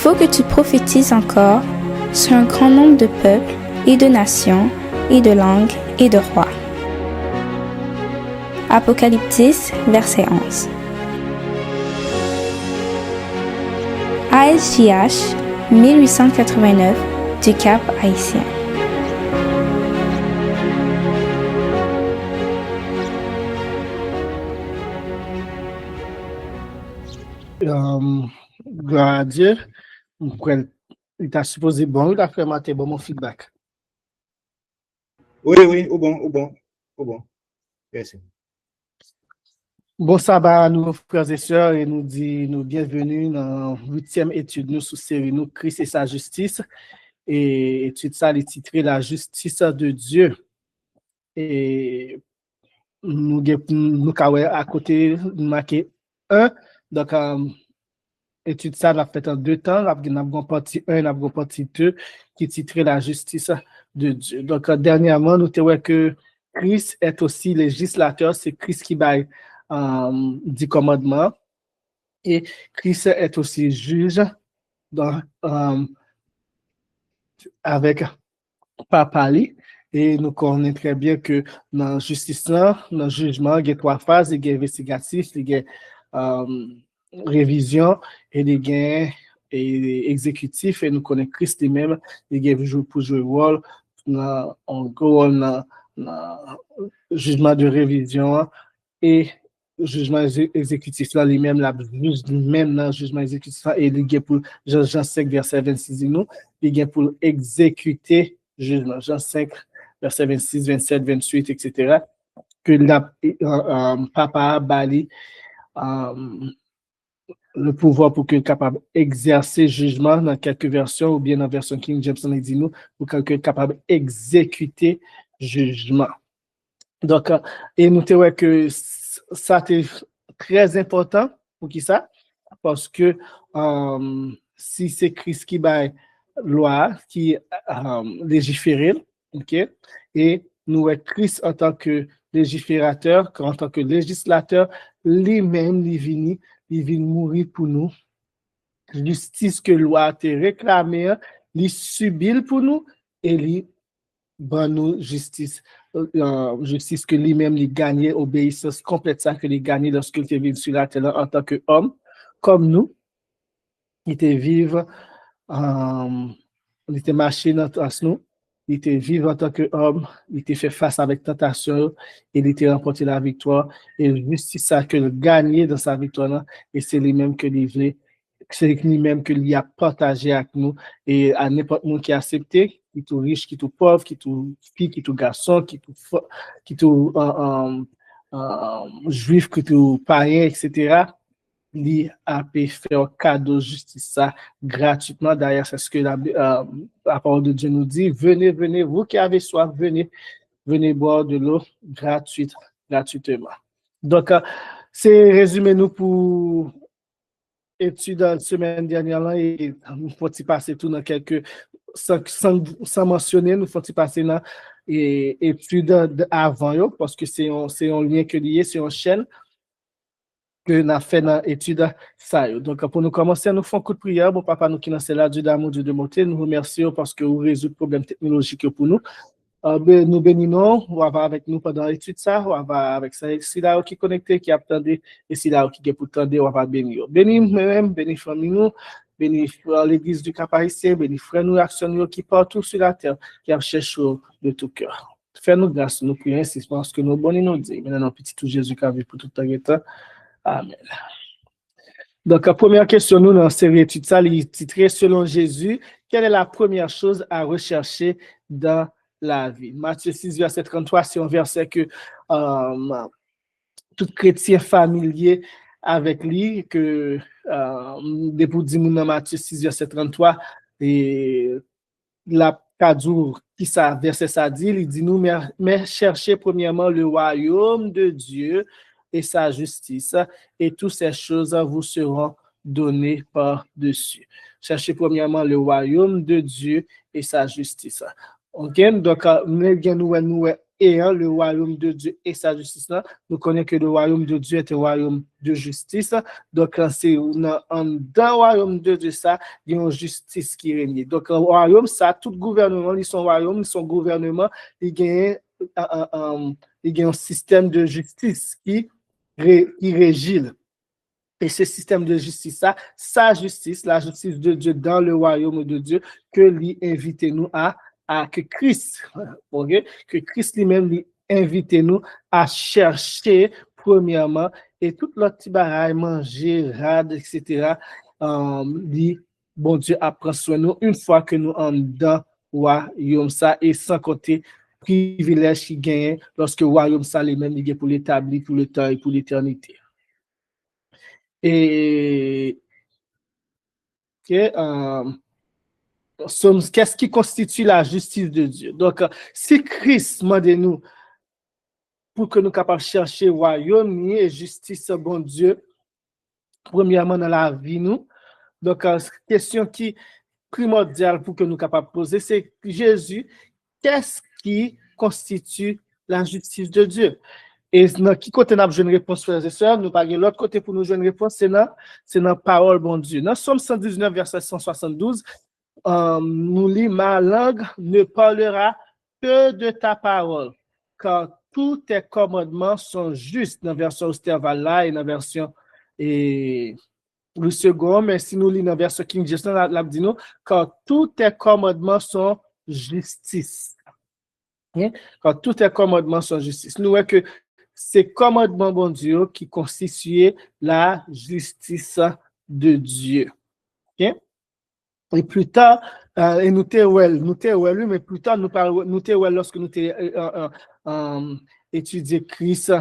faut que tu prophétises encore sur un grand nombre de peuples et de nations et de langues et de rois. Apocalypse 10, verset 11. ASJH 1889 du Cap Haïtien. Gloire à Dieu. Il t'a supposé bon, il a fait mater bon mon feedback. Oui, au bon. Merci. Bon sabbat à nous, frères et sœurs, et nous dit nous bienvenue dans 8e étude nous sous série nous Christ et sa justice. Et étude ça, les titré La justice de Dieu. Et nous à côté, nous marqué 1. Donc, étude ça, l'a fait en 2 temps. Nous avons partie 1, nous avons partie 2, qui titrait La justice de Dieu. Donc, dernièrement, nous avons que Christ est aussi législateur, c'est Christ qui baille du commandement. Et Christ est aussi juge avec Papa. Et nous connaissons très bien que dans la justice, dans le jugement, il y a 3 phases, il y a investigatif, il y a révision et il y a exécutif. Et nous connaissons Christ lui-même, il y a pour jouer le rôle dans le jugement de révision et le jugement exécutif là lui-même, même dans le jugement exécutif et il y a pour Jean 5, verset 26, il y a pour exécuter jugement. Jean 5, verset 26, 27, 28, etc. Que Papa Bali le pouvoir pour qu'il soit capable d'exercer jugement dans quelques versions, ou bien dans la version King James, on dit nous, pour qu'il soit capable d'exécuter jugement. Donc, et nous te voyons que ça est très important pour qui ça? Parce que si c'est Christ qui baille loi, qui légifère, ok? Et nous voyons Christ en tant que légiférateur, en tant que législateur, lui-même, il vient mourir pour nous. Justice que loi a réclamée, il subit pour nous et il ban nous justice. Justice que lui-même il gagnait, obéissance complète ça que il gagnait lorsqu'il était venu sur la terre en tant qu'homme, comme nous. Il était vivre, il était marché dans nous, il était vivre en tant qu'homme, il était fait face avec tentation, et il était remporté la victoire, et justice ça que le gagné dans sa victoire là, et c'est lui-même que il voulait, c'est lui-même que il a partagé avec nous, et à n'importe qui qui a accepté, qui tout riche, qui tout pauvre, qui tout fille, qui tout garçon, qui tout juif, qui tout païen, etc. Li a pu faire un cadeau justice ça gratuitement. D'ailleurs, c'est ce que la parole de Dieu nous dit. Venez, vous qui avez soif, venez boire de l'eau gratuitement. Donc, c'est résumé nous pour études la semaine dernière là, et nous faut y passer tout dans quelques sans mentionner, nous faut y passer dans études avant parce que c'est un lien que lié, c'est une chaîne que nous avons fait dans l'étude ça. Donc, pour nous commencer, nous faisons un coup de prière. Bon, papa, nous qui sommes là, Dieu d'amour, Dieu de bonté, nous remercions parce que vous résoudez le problème technologique pour nous. Nous bénissons, on va avec nous pendant l'étude ça, on va avec ça, si là qui est connecté, qui attendait, et si là qui est pour attendre, on va bénir. Bénis nous-mêmes, bénis famille nous, bénis l'église du Cap Haïtien, bénis frères nous, actions qui partout sur la terre, qui cherchent de tout cœur. Fais-nous grâce, nous prions ainsi, parce que nous bonnes nous dit. Maintenant, petit tout Jésus qui a vu pour tout le temps. Amen. Donc, la première question, nous, dans la série étude ça, il est titré Selon Jésus, quelle est la première chose à rechercher dans la vie? Matthieu 6, verset 33, c'est un verset que tout chrétien familier avec lui, que depuis 10 dans Matthieu 6, verset 33, et la cadour qui ça, verset ça dit, il dit nous, mais cherchez premièrement le royaume de Dieu et sa justice, et toutes ces choses vous seront données par-dessus. Cherchez premièrement le royaume de Dieu et sa justice. Ok, donc, nous ayant le royaume de Dieu et sa justice. Là, nous connaissons que le royaume de Dieu est un royaume de justice. Donc, c'est dans le royaume de Dieu, ça, il y a une justice qui règne. Donc, le royaume, ça, tout gouvernement, ils sont royaume, ils sont gouvernement, il y a un système de justice qui régit. Et ce système de justice, ça, sa justice, la justice de Dieu dans le royaume de Dieu, que lui invite nous à que Christ, okay? Que Christ lui-même lui invite nous à chercher premièrement et tout l'autre petit bagaille, manger, rade, etc. Lui, bon Dieu apprend soin nous une fois que nous en dans le royaume ça et sans compter privilège qui gagne lorsque le royaume ça lui-même il est pour l'établir pour le temps et pour l'éternité. Et qu'est-ce qui constitue la justice de Dieu? Donc, si Christ m'a dit nous pour que nous capables de chercher le royaume et justice, bon Dieu, premièrement dans la vie, nous. Donc, question qui primordiale pour que nous capables de poser, c'est Jésus, qu'est-ce qui constitue la justice de Dieu? Et dans qui côté nous avons une réponse, frères et sœurs, nous parlons de l'autre côté pour nous jouer une réponse, c'est dans la parole, bon Dieu. Dans Somme 119, verset 172, nous lisons, ma langue ne parlera que de ta parole, car tous tes commandements sont justes, dans la version Osterval et dans la version le second, mais si nous lisons dans la version King James, la dit nous, car tous tes commandements sont justice. Car tous tes commandements sont justice. Nous voyons que c'est commandement bon Dieu qui constitue la justice de Dieu. Okay? Et plus tard, et nous t'ouel, mais plus tard, nous t'ouel lorsque nous étudié Christ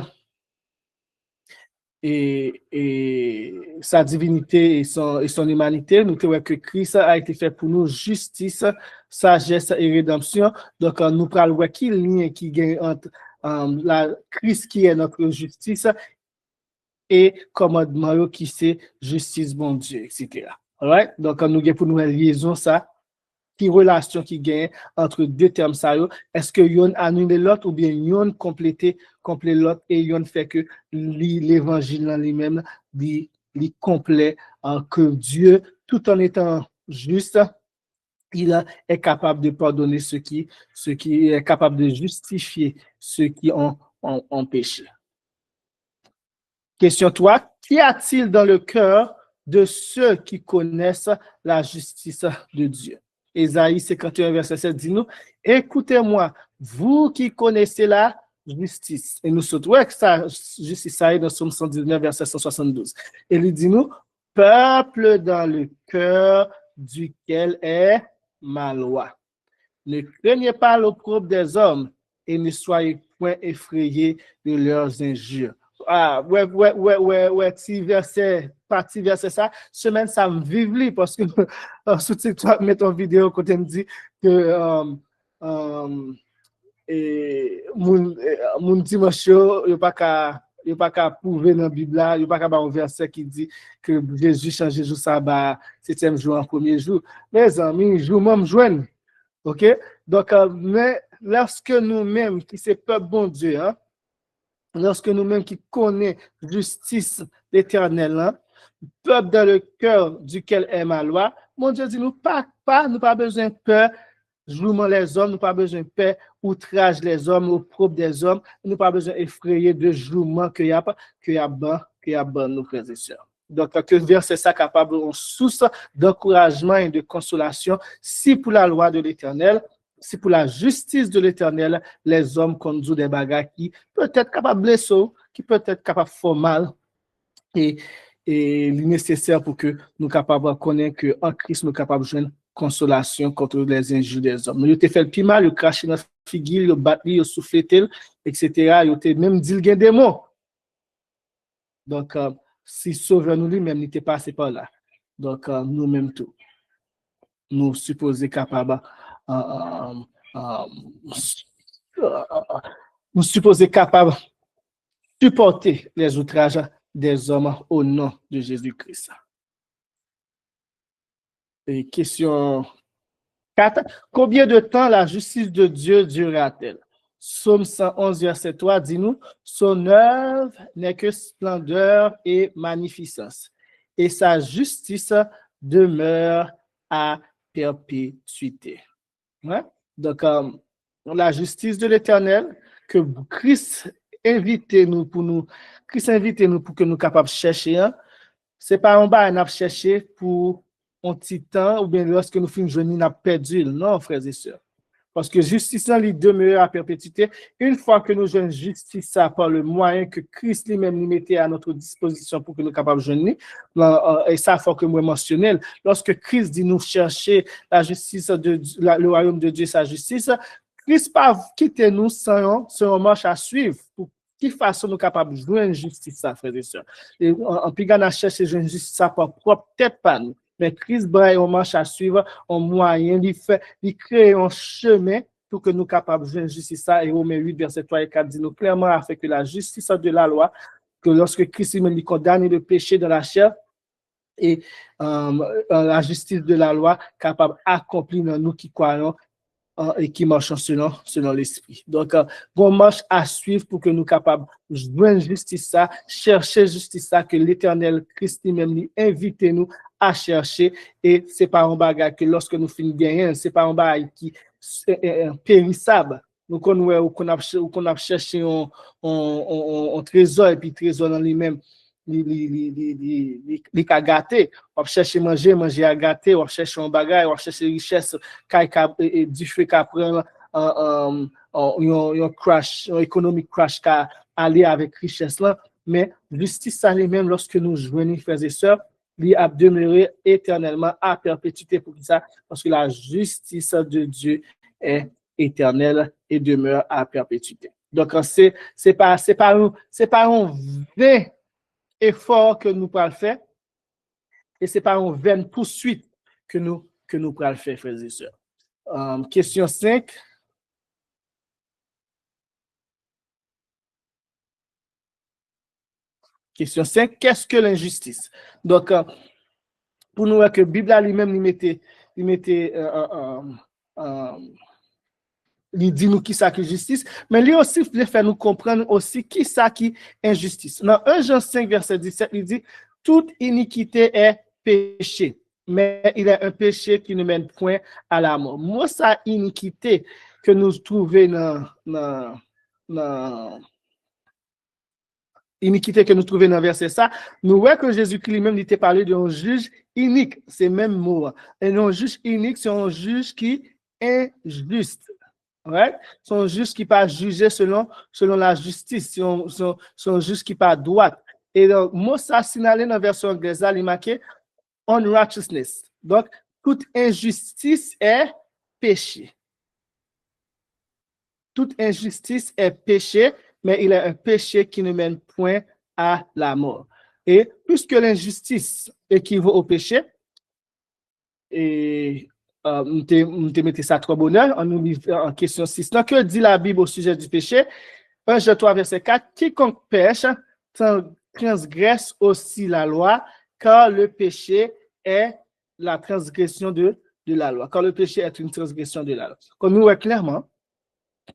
et sa divinité et son humanité, nous t'ouel que Christ a été fait pour nous justice, sagesse et rédemption. Donc, nous parlons qui lien qui gagne entre la Christ qui est notre justice et commandement qui c'est justice bon Dieu, etc. Alright? Donc, nous avons pour nous une liaison ça, qui relation qui gagne entre deux termes ça. Est-ce que yon annule l'autre ou bien yon complète l'autre et yon fait que l'évangile en lui-même li complet que Dieu, tout en étant juste, il est capable de pardonner ceux qui est capable de justifier ceux qui ont péché. Question 3. Qu'y a-t-il dans le cœur de ceux qui connaissent la justice de Dieu? Ésaïe 51, verset 7 dit nous, écoutez-moi, vous qui connaissez la justice. Et nous sommes que ça, justice, ça est dans Somme 119, verset 172. Et il dit nous, peuple dans le cœur duquel est ma loi. Ne craignez pas l'opprobre des hommes et ne soyez point effrayés de leurs injures. Ah, petit verset, partie verset ça, semaine ça me vive parce que sur TikTok, mets ton vidéo quand tu me dis que mon dimanche, il n'y a pas qu'à prouver dans la Bible, il n'y a pas qu'à avoir un verset qui dit que Jésus change jour sabbat, 7e jour en premier jour. Mes amis, jour même joindre. OK? Donc, mais lorsque nous-mêmes, qui c'est peuple bon Dieu, hein, lorsque nous-mêmes qui connaissons justice éternelle, peuple dans le cœur duquel est ma loi, mon Dieu dit nous pas besoin de peur, jouement les hommes, nous pas besoin de peur, outrage les hommes, opprobre des hommes, nous pas besoin d'effrayer de jouement qu'il y a ban nos frères et sœurs. Donc, que verset ça capable en source d'encouragement et de consolation, si pour la loi de l'Éternel, si pour la justice de l'Éternel, les hommes conduisent des bagages qui peut-être capables de blesser, qui peut-être capables de faire mal, et nécessaire pour que nous capables de connaître qu'en Christ, nous capables de joindre consolation contre les injures des hommes. Nous avons fait le plus mal, nous avons craché notre figure, nous avons battu, nous avons soufflé, etc. Nous avons même dit le des mots. Donc, si sauveur nous lui-même n'était passé par là. Donc, nous-mêmes tout. Nous supposons capables nous supposons capables de supporter les outrages des hommes au nom de Jésus-Christ. Et question 4. Combien de temps la justice de Dieu durera-t-elle? Psaume 111, verset 3 dit nous, son œuvre n'est que splendeur et magnificence, et sa justice demeure à perpétuité. Ouais? Donc, la justice de l'Éternel, que Christ invite nous pour que nous capables de chercher, hein? C'est pas en bas, on a cherché pour un petit temps, ou bien lorsque nous finissons jeune, on a perdu. Non, frères et sœurs. Parce que justice, il demeure à perpétuité. Une fois que nous jouons justice ça par le moyen que Christ lui-même nous mettait à notre disposition pour que nous soyons capables de jeûner, et ça, il faut que moi mentionne, lorsque Christ dit nous chercher la justice le royaume de Dieu, sa justice, Christ pas quitter nous sans un marche à suivre pour quelle façon nous sommes capables de jouer une justice, ça, frères et sœurs. Et en plus, on a cherché une justice ça par propre tête, pas nous. Mais Christ braille on marche à suivre, un moyen, il crée un chemin pour que nous soyons capables de jouer une justice ça. Et Romains 8, verset 3 et 4 dit nous clairement afin que la justice de la loi, que lorsque Christ lui condamne le péché dans la chair, et la justice de la loi capable d'accomplir dans nous qui croyons et qui marchons selon l'esprit. Donc, on marche à suivre pour que nous soyons capables de joindre justice ça, chercher justice ça, que l'Éternel Christ lui-même invite nous à chercher. Et c'est pas un bagage que lorsque nous finissons gagner, c'est pas un bagage qui est périssable. Nous connaissons qu'on a cherché un trésor et puis le trésor dans lui-même. Il a gâté, on cherche manger à gâter, on cherche un bagage, on cherche richesse, et du fait qu'à prendre un crash, un économique crash qu'à aller avec richesse là, mais justice ça lui-même lorsque nous joignons frères et sœurs, il a demeuré éternellement à perpétuité pour ça, parce que la justice de Dieu est éternelle et demeure à perpétuité. Donc c'est pas un vain effort que nous pourrons faire et c'est pas une vaine poursuite que nous pourrons faire, frères et sœurs. Question 5. Question 5. Qu'est-ce que l'injustice? Donc, pour nous voir que la Bible lui-même, il dit nous qui ça qui justice, mais lui aussi il fait nous comprendre aussi qui ça qui injustice. Dans 1 Jean 5, verset 17, il dit toute iniquité est péché, mais il est un péché qui ne mène point à la mort. Moi, ça iniquité que nous trouvons iniquité que nous trouvons dans le verset ça, nous voyons que Jésus-Christ lui-même il était parlé d'un juge inique, c'est même mot. Et un juge inique, c'est un juge qui est injuste. Ouais? C'est un juge qui pas jugé selon la justice, c'est un juge qui pas droit. Et donc, moi, ça signalé dans la version anglaise, il marqué unrighteousness. Donc, toute injustice est péché. Toute injustice est péché, mais il est un péché qui ne mène point à la mort. Et puisque l'injustice équivaut au péché, et nous te mettez ça trop bonheur, on nous livre en question 6. Donc, que dit la Bible au sujet du péché? 1 Jean 3, verset 4, quiconque pêche transgresse aussi la loi, car le péché est la transgression de la loi. Car le péché est une transgression de la loi. Comme nous voyons clairement,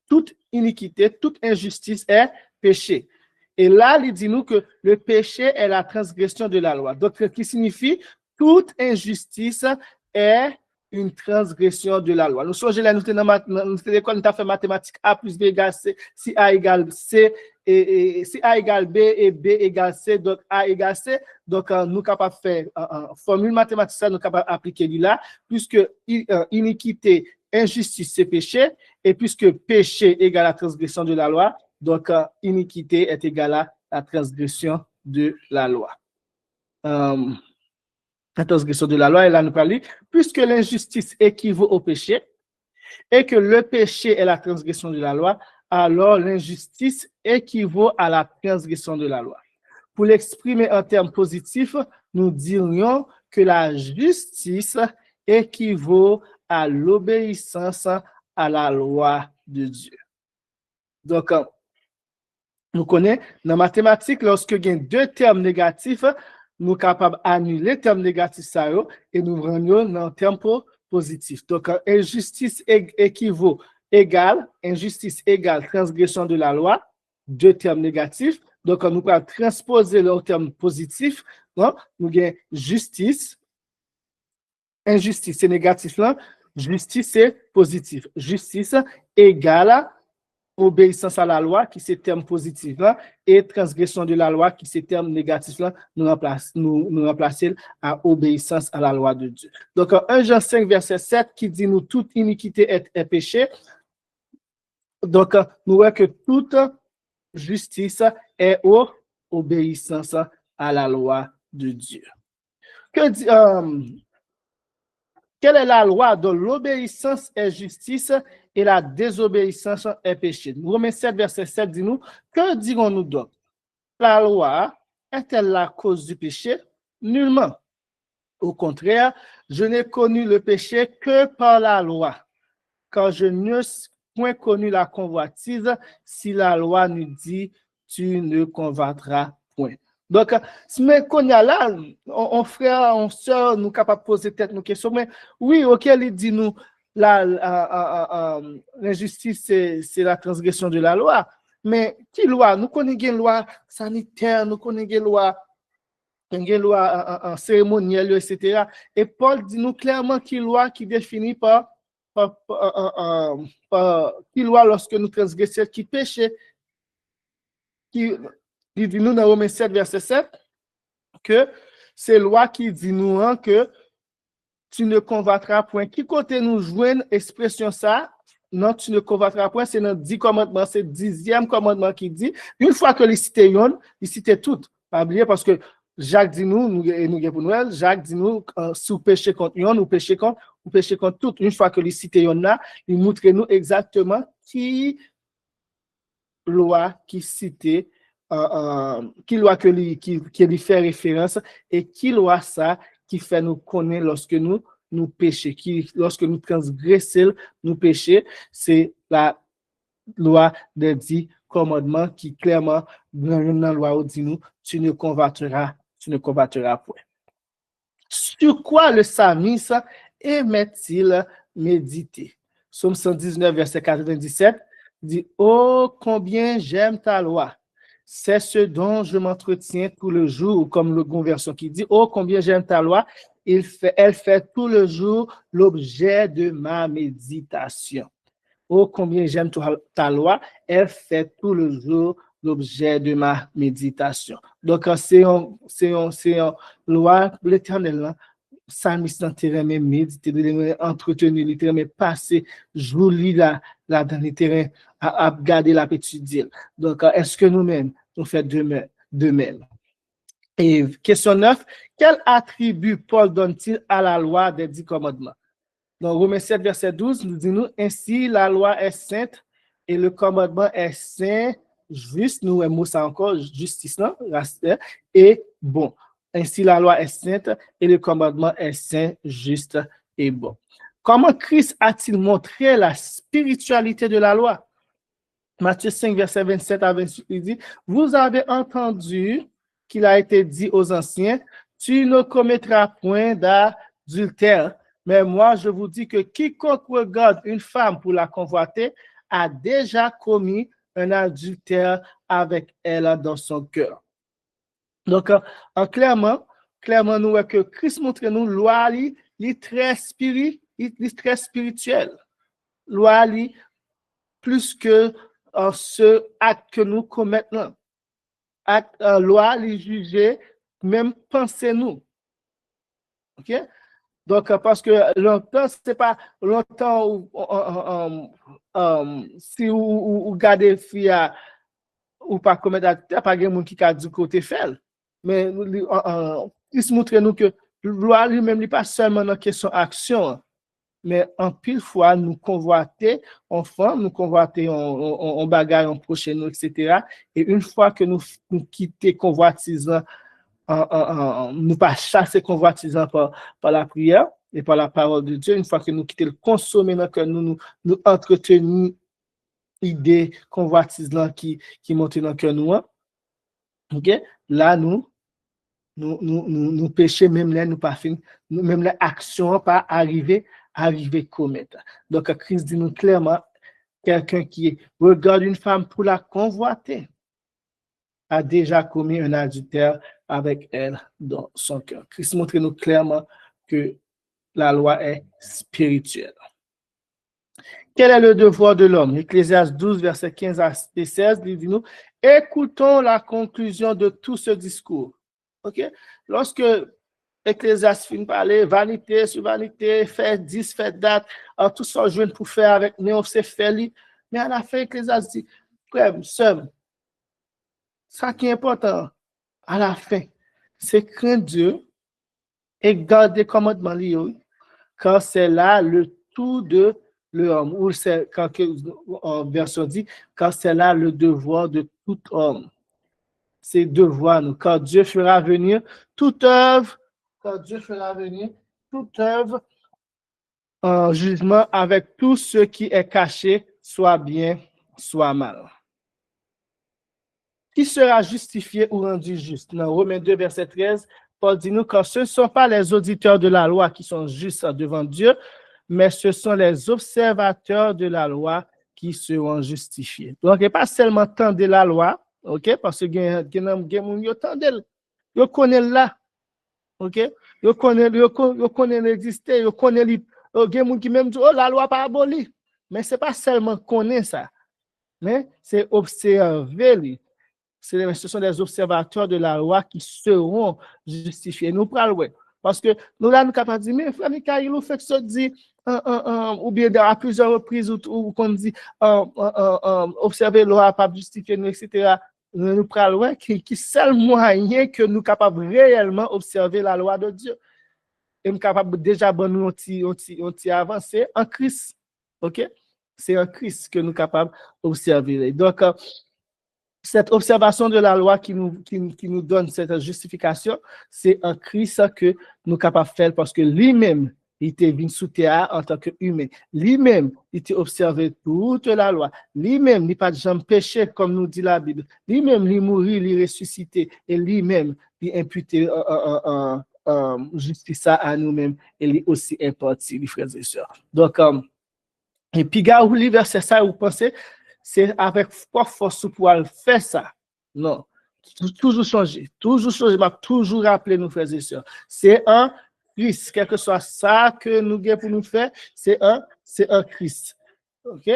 toute iniquité, toute injustice est péché. Et là, il dit nous que le péché est la transgression de la loi. Donc, ce qui signifie toute injustice est une transgression de la loi. Nous sommes là, nous avons fait mathématiques A plus B égale C, si A égale C, et si A égale B et B égale C, donc A égale C. Donc, nous sommes capables de faire formule mathématique, nous sommes capables d'appliquer là, puisque iniquité, injustice, c'est péché, et puisque péché égale la transgression de la loi, donc iniquité est égale à la transgression de la loi. La transgression de la loi, et là nous parlons, puisque l'injustice équivaut au péché, et que le péché est la transgression de la loi, alors l'injustice équivaut à la transgression de la loi. Pour l'exprimer en termes positifs, nous dirions que la justice équivaut à l'obéissance à la loi de Dieu. Donc, nous connaissons, dans la mathématique, lorsque il y a deux termes négatifs, nous sommes capables d'annuler les termes négatifs et nous rendons dans le terme positif. Donc, injustice équivaut égale, injustice égale transgression de la loi, deux termes négatifs. Donc, nous pouvons transposer le terme positif. Non? Nous avons justice, injustice, c'est négatif là. Justice, c'est positif. Justice égale obéissance à la loi, qui c'est terme positif là, et transgression de la loi, qui c'est terme négatif là, nous remplacer à obéissance à la loi de Dieu. Donc, 1 Jean 5, verset 7, qui dit nous, toute iniquité est péché. Donc, nous voyons que toute justice est obéissance à la loi de Dieu. Quelle est la loi dont l'obéissance est justice et la désobéissance est péché? Romains 7, verset 7 dit nous, que dirons-nous donc? La loi est-elle la cause du péché? Nullement. Au contraire, je n'ai connu le péché que par la loi, car je n'ai point connu la convoitise si la loi nous dit tu ne convoiteras point. Donc, mais qu'on y a là, on frère, on soeur, nous capables de poser tête nos questions, mais oui, ok, il dit nous, l'injustice, c'est la transgression de la loi, mais qui loi? Nous connaissons une loi sanitaire, nous connaissons une loi cérémonielle, etc. Et Paul dit nous clairement qui loi qui définit qui loi lorsque nous transgressons, qui péché, il dit nous dans Romains 7, verset 7, que c'est loi qui dit nous que tu ne convoiteras point. Qui côté nous joigne expression ça? Non, tu ne convoiteras point, c'est dans 10 commandements, c'est 10e commandement qui dit, une fois que les cités yon, il citait toutes. Pas oublier parce que Jacques dit nous pour Noël, Jacques dit nous, si vous péchez contre yon, vous péchez contre tout. Une fois que les cités yon là, il montre nous exactement qui loi qui citait, qui loi qui lui fait référence et qui loi ça qui fait nous connaître lorsque nous péchons, lorsque nous transgressons, nous péchons, c'est la loi des 10 commandements qui clairement dans la loi dit nous, tu ne convoiteras point. Sur quoi le psalmiste aimait-il méditer? Psaume 119, verset 97 dit, oh, combien j'aime ta loi. C'est ce dont je m'entretiens tout le jour, comme le Conversion qui dit, oh, combien j'aime ta loi. Elle fait tout le jour l'objet de ma méditation. Oh, combien j'aime ta loi. Elle fait tout le jour l'objet de ma méditation. Donc, c'est une loi de l'Éternel. Psalmiste l'intérêt méditer, entretenu l'intérêt passer joli là dans les terrains à garder la petite île. Donc est-ce que nous-mêmes nous faisons de même? Et question 9, quel attribut Paul donne-t-il à la loi des 10 commandements? Dans Romains 7 verset 12 nous dit nous ainsi la loi est sainte et le commandement est saint, juste, nous aimons ça encore, justice là, et bon. Ainsi, la loi est sainte et le commandement est saint, juste et bon. Comment Christ a-t-il montré la spiritualité de la loi? Matthieu 5, verset 27 à 28, il dit, vous avez entendu qu'il a été dit aux anciens, tu ne commettras point d'adultère. Mais moi, je vous dis que quiconque regarde une femme pour la convoiter a déjà commis un adultère avec elle dans son cœur. Donc, clairement, nous voyons que Christ montre nous loi très spirituel. Loi plus que ce acte que nous commettons. Loi juger, même penser nous. OK? Donc, parce que longtemps, c'est pas longtemps si vous gardez fille ou pas commettre acte, pas de monde qui a du côté fait. Mais il se montre nous que la loi lui-même n'est pas seulement une question d'action, mais en pile fois, nous convoiter en femme, nous convoiter en bagaille, en prochain, etc. Et une fois que nous quittons convoitisant, nous pas chasser convoitisant par la prière et par la parole de Dieu, une fois que nous quittons le consommer, que nous entretenons l'idée convoitisant qui monte dans le cœur nous, ok? Là, nous péchons, même là, nous pas fini, même l'action pas arriver commettre. Donc, Christ dit nous clairement, quelqu'un qui regarde une femme pour la convoiter a déjà commis un adultère avec elle dans son cœur. Christ montre nous clairement que la loi est spirituelle. Quel est le devoir de l'homme? Ecclésiaste 12, verset 15 et 16, il dit nous, écoutons la conclusion de tout ce discours. OK? Lorsque Ecclésiaste finit par parler, vanité sur vanité, fait 10, fait date, tout ça jeune pour faire avec nous, c'est fait. Mais à la fin, Ecclésiaste dit, frère, sœur, ça qui est important, à la fin, c'est craindre Dieu et garder commandement lié, car c'est là le tout de l'homme, ou c'est quand en version dit, car c'est là le devoir de tout homme. C'est devoir, nous, car Dieu fera venir toute œuvre, car Dieu fera venir toute œuvre en jugement avec tout ce qui est caché, soit bien, soit mal. Qui sera justifié ou rendu juste? Dans Romains 2, verset 13, Paul dit nous que ce ne sont pas les auditeurs de la loi qui sont justes devant Dieu, mais ce sont les observateurs de la loi qui seront justifiés. Donc, il n'y a pas seulement tant de la loi, ok? Parce que il y a des gens qui connaissent là, ok? Ils connaissent l'exister, ils connaissent, il y a des gens qui même disent, oh, la loi pas abolie. Mais ce n'est pas seulement connaître ça, mais c'est observer. Ce sont des observateurs de la loi qui seront justifiés. Nous parlons, parce que nous là, nous sommes capables de dire, mais frère Mikaïl, nous fait que ça dit, ou bien à plusieurs reprises, ou qu'on dit, observer la loi, pas justifier nous, etc. Nous parlons, qui seul moyen que nous sommes capables réellement observer la loi de Dieu. Et nous sommes capables déjà de nous avancer en Christ. OK? C'est en Christ que nous sommes capables d'observer. Donc, cette observation de la loi qui nous donne cette justification, c'est en Christ que nous sommes capables de faire parce que lui-même, il était venu sous terre en tant qu'humain. Lui-même, il était observé toute la loi. Lui-même, il n'a pas de jamais péché, comme nous dit la Bible. Lui-même, il mourit, il ressuscité. Et lui-même, il imputé justice à nous-mêmes. Et il est aussi imparti, les frères et sœurs. Donc, et puis, gars, vous lisez verset ça, vous pensez, c'est avec force pour faire ça. Non. Toujours changer. Toujours changer. Toujours rappeler nous, frères et sœurs. C'est un Christ. Quel que soit ça que nous avons pour nous faire, c'est un Christ. OK?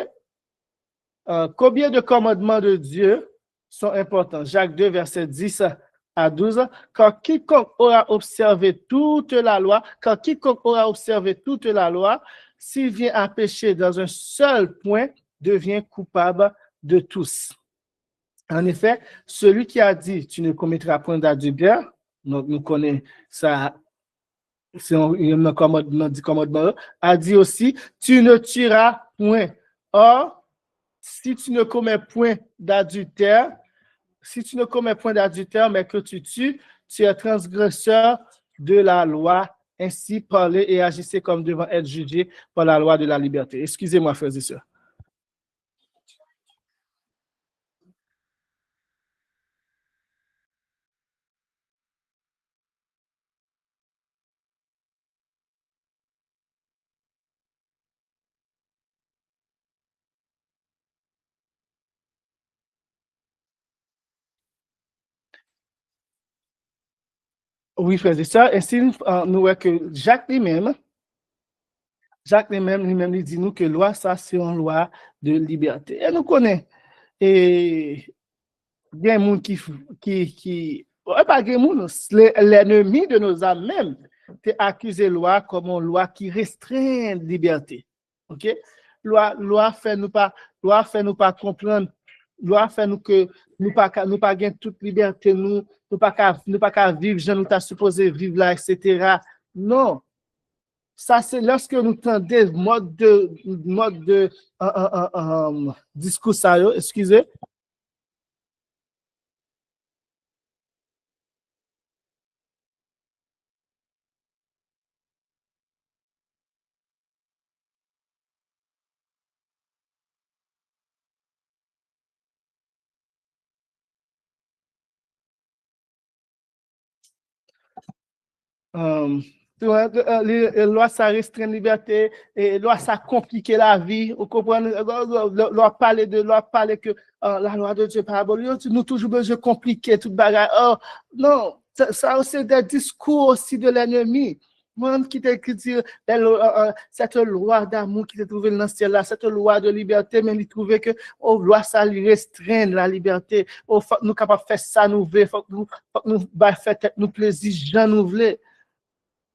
Combien de commandements de Dieu sont importants? Jacques 2, verset 10 à 12. Quand quiconque aura observé toute la loi, s'il vient à pécher dans un seul point, devient coupable de tous. En effet, celui qui a dit tu ne commettras point d'adultère, donc nous connaissons ça, c'est un commandement, a dit aussi tu ne tueras point. Or, si tu ne commets point d'adultère, mais que tu tues, tu es transgresseur de la loi. Ainsi, parlez et agissez comme devant être jugé par la loi de la liberté. Excusez-moi, frères et sœurs. Oui, frères et sœurs. Ainsi, nous voyons que Jacques lui-même, lui dit nous que loi, ça, c'est une loi de liberté. Et nous connaissons. Et il y a des gens pas l'ennemi de nos âmes même, t'es accusé loi comme une loi qui restreint la liberté. OK? Loi fait nous pas comprendre, loi fait nous que nous pas gagner toute liberté, nous pas vivre, je nous t'a supposé vivre là, etc. Non. Ça, c'est lorsque nous tendons mode de discours, excusez. Les lois, ça restreint la liberté, et loi, ça complique la vie. Vous comprenez? Loi parler que la loi de Dieu pas abolie. Nous toujours besoin de compliquer toute bagarre. Oh, non, ça c'est des discours aussi de l'ennemi. Moi, qui dit cette loi d'amour qui s'est trouvée dans ce ciel-là, cette loi de liberté, mais il trouvait que loi, ça lui restreint la liberté. Faut que nous capables de faire ça, nous voulons. Faut que nous faire nous plaisir, j'en nous voulons.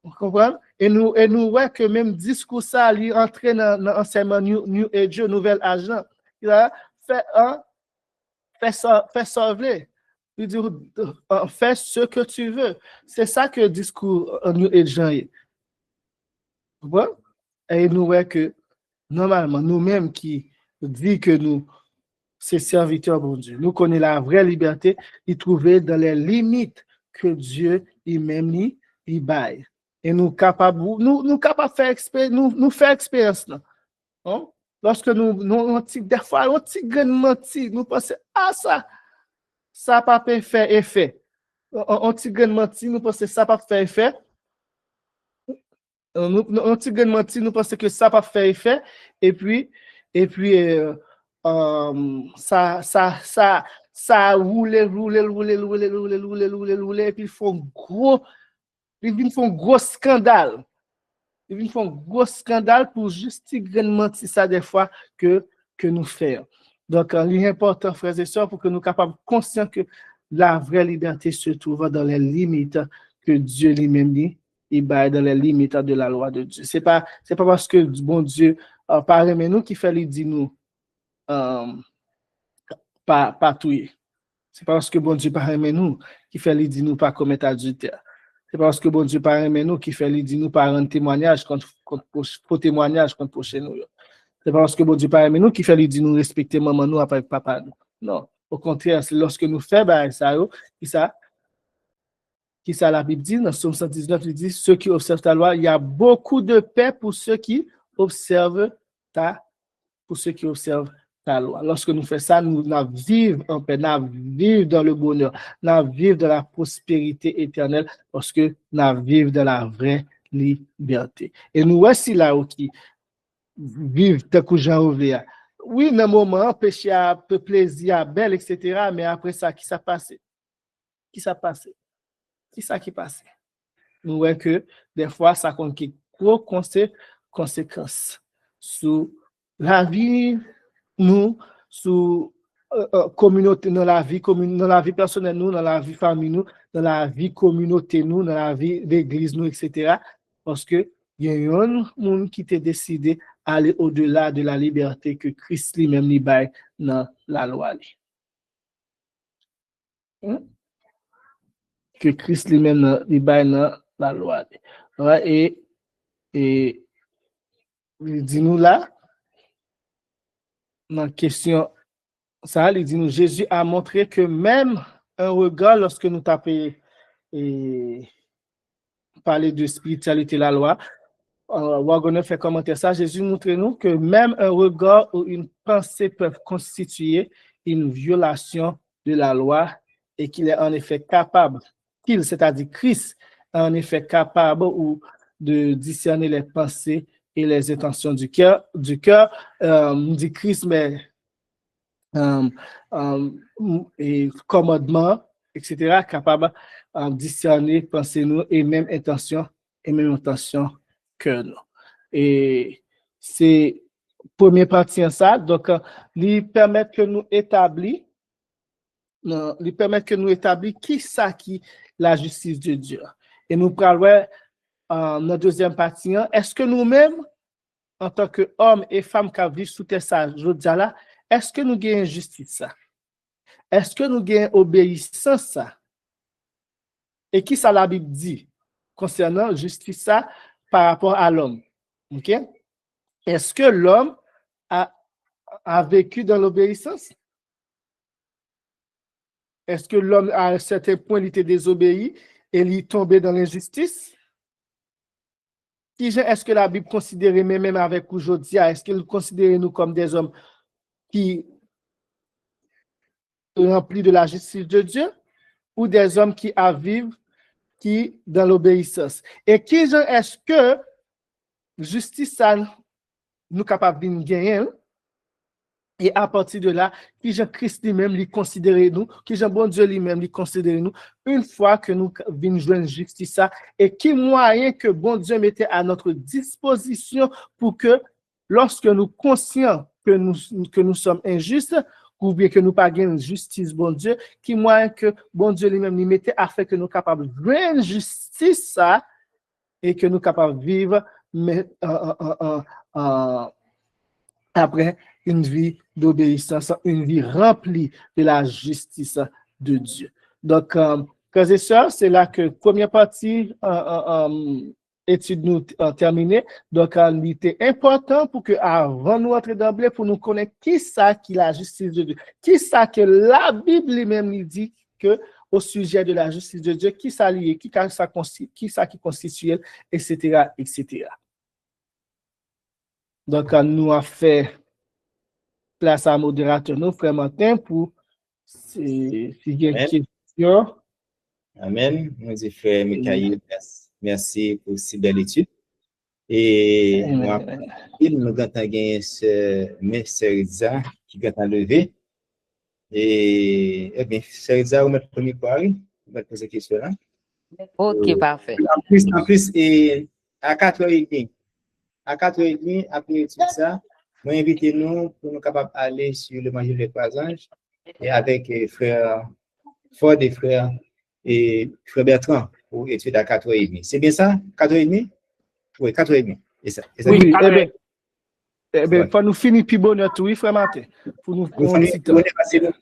Vous comprenez? Et nous voyons que même discours ça, il entre dans l'enseignement New Age, nouvel agent. Il a fait sauver. Il dit, fais ce que tu veux. C'est ça que le discours New Age est. Vous comprenez? Et nous voyons que, normalement, nous-mêmes qui disons que nous, c'est serviteurs pour Dieu, nous connaissons la vraie liberté, y trouver dans les limites que Dieu lui-même il baille. Et nous capables de faire expérience. Hein? Lorsque des fois, on petit menti, nous pensons, ça pas faire effet. On petit menti, nous pensons, ça pas faire effet. On petit menti, nous pensons que ça pas faire effet. Et puis, ça roule, et puis ils font un gros scandale. Ils font un gros scandale pour juste mentir ça des fois que nous faisons. Donc, il est important, frères et sœurs, pour que nous soyons capables conscients que la vraie liberté se trouve dans les limites que Dieu lui-même dit, il bat dans les limites de la loi de Dieu. C'est pas parce que bon Dieu parle mais nous qui fait lui dire nous pas tuer. C'est parce que bon Dieu parle mais nous qui fait lui dire nous pas commettre adultère. C'est parce que bon Dieu parle mais nous qui fait lui dire nous pas rendre témoignage contre témoignage contre prochain nous. C'est parce que bon Dieu parle mais nous qui fait lui dire nous respecter maman nous après papa nous. Non, au contraire, c'est lorsque nous faisons ça, qui ça la Bible dit dans Psaume 119, il dit ceux qui observent ta loi, il y a beaucoup de paix pour ceux qui observent ta loi. Lorsque nous faisons ça, nous vivons en paix, nous vivons dans le bonheur, nous vivons dans la prospérité éternelle, parce que nous vivons dans la vraie liberté. Et nous voici là où qui vivent tant que Jean Ouvert. Oui, dans le moment, péché a peu plaisir, belle, etc. Mais après ça, qui s'est passé? Qui s'est passé? Qui ça qui passe? Nous voyons que des fois, ça a une gros conséquences sur la vie, nous, sur communauté, dans la vie personnelle, nous, dans la vie famille, nous, dans la vie communauté, nous, dans la vie d'église, nous, etc. Parce que il y a un monde qui t'a décidé d'aller au-delà de la liberté que Christ lui-même libère dans la loi. Que Christ lui-même libère dans la loi. Ouais, et dis-nous là, dans la question, ça, il dit nous, Jésus a montré que même un regard, lorsque nous tapons et parler de spiritualité, la loi, Wagoner fait commenter ça, Jésus montre nous que même un regard ou une pensée peuvent constituer une violation de la loi et qu'il est en effet capable, c'est-à-dire Christ, est en effet capable ou de discerner les pensées et les intentions du cœur. Dit Christ, mais et commandement, etc., capable de discerner pensées nous et même intention que nous. Et c'est première partie en ça, donc lui permettre que nous établir qui ça qui la justice de Dieu. Et nous parlons dans la deuxième partie, est-ce que nous-mêmes, en tant qu'hommes et femmes qui vivent sous terre ça, je dis là, est-ce que nous gagnons justice ça? Est-ce que nous gagnons obéissance ça? Et qui ça la Bible dit concernant justice ça par rapport à l'homme? OK? Est-ce que l'homme a vécu dans l'obéissance? Est-ce que l'homme, à un certain point, il était désobéi et il est tombé dans l'injustice? Est-ce que la Bible considère, même avec aujourd'hui, est-ce qu'elle considère nous comme des hommes qui remplis de la justice de Dieu ou des hommes qui vivent qui dans l'obéissance. Et qui est-ce que justice ça nous capable de gagner? Et à partir de là, qui Jean-Christ lui-même lui considère nous, qui Jean-Bon Dieu lui-même lui considère nous, une fois que nous venons joindre justice ça, et qui moyen que bon Dieu mettait à notre disposition pour que lorsque nous conscients que nous sommes injustes, ou bien que nous pas gagnons justice, bon Dieu, qui moyen que bon Dieu lui-même lui mettait afin que nous capables de joindre justice ça, et que nous capables de vivre mais, après une vie d'obéissance, une vie remplie de la justice de Dieu. Donc, frères et sœurs, c'est là que première partie étude nous terminée. Donc, il était important pour que avant nous entrer d'emblée, pour nous connaître qui ça qui est la justice de Dieu, qui ça que la Bible lui-même nous dit que au sujet de la justice de Dieu, qui ça lié, qui ça qui constitue, etc., etc. Donc, nous avons fait place à modérateur, nous, frère Martin, pour si il y a une question. Amen. Nous disons, frère Michael, merci pour cette belle étude. Et nous avons gagné ce Sœur qui a levé. Et eh bien, Sœur Isa, vous mettez le micro, vous mettez poser question là. Ok, parfait. En plus, et à 4h30, après l'étude ça, nous invitons nous pour nous capables d'aller sur l'évangile des trois anges et avec frère Ford et frère Bertrand pour étudier à 4h30. C'est bien ça? 4h30? Oui, 4h30. Et ça. Oui, eh bien, faut nous finir plus bonheur tout, oui, frère Martin. Pour nous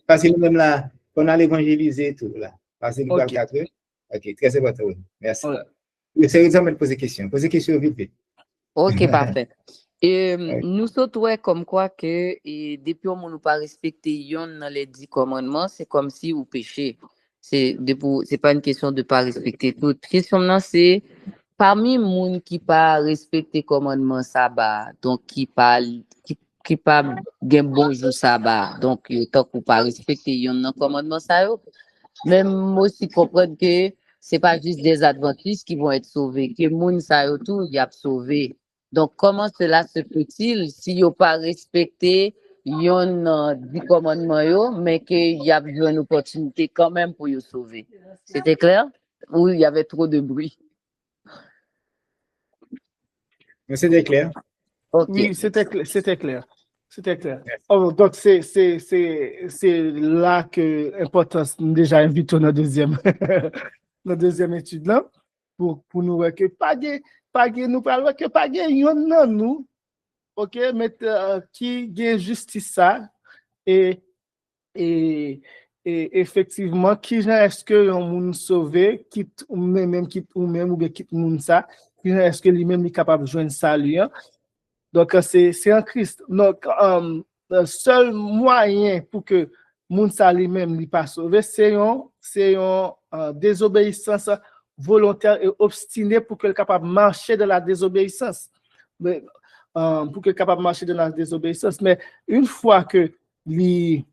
passer nous-mêmes là, qu'on a l'évangéliser tout là. Passer nous à 4h. Ok, très important. Merci. C'est exemple de poser question. Poser question vite, vite. Ok, parfait. Et nous souhaitons comme quoi que depuis on ne pas respecter yon dans les 10 commandements, c'est comme si vous péchez. C'est pas une question de pas respecter tout. Question maintenant c'est parmi moun qui pas respecter commandement sabbat, donc qui pas gen bon jour sabbat, donc tant qu'on pas respecter yon dans commandement ça yo, même aussi comprendre que c'est pas juste des adventistes qui vont être sauvés, que moun ça yo tout y a sauvé. Donc, comment cela se peut-il si yo pas respecté yon 10 commandements, mais qu'il y a besoin d'une opportunité quand même pour yo sauver? C'était clair? Ou il y avait trop de bruit? C'était clair. Okay. Oui, c'était clair. C'était clair. Oh, donc, c'est là que l'importance déjà invité dans la deuxième étude là, pour nous voir que nous parlons que pas yon nan nous, ok, mais qui gagne justice ça et effectivement qui est-ce que on moun sauvé quitte ou même ou bien quitte moun ça, qui est-ce que lui-même est capable de joindre salut. Donc c'est en Christ. Donc le seul moyen pour que moun ça lui-même n'est pas sauvé, c'est une désobéissance volontaire et obstiné pour qu'elle soit capable de marcher dans la désobéissance. Mais, pour qu'elle soit capable de marcher dans la désobéissance. Mais une fois que les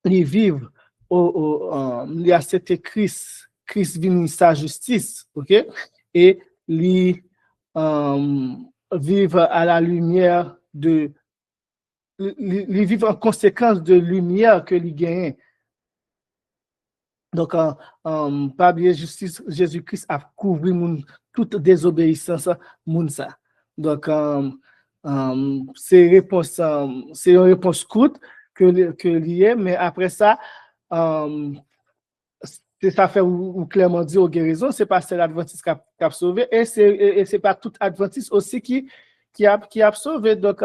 vivent, il y a cet Christ vient sa justice, ok? Et les vivent à la lumière de. Les vivent en conséquence de lumière que les gagnent. Donc, par bien justice, Jésus-Christ a couvert toute désobéissance. Donc, c'est une réponse courte que liée, mais après ça, c'est ça fait ou clairement dit aux guérisons, c'est pas seul Adventiste qui a sauvé, et c'est pas tout Adventiste aussi qui a sauvé. Donc,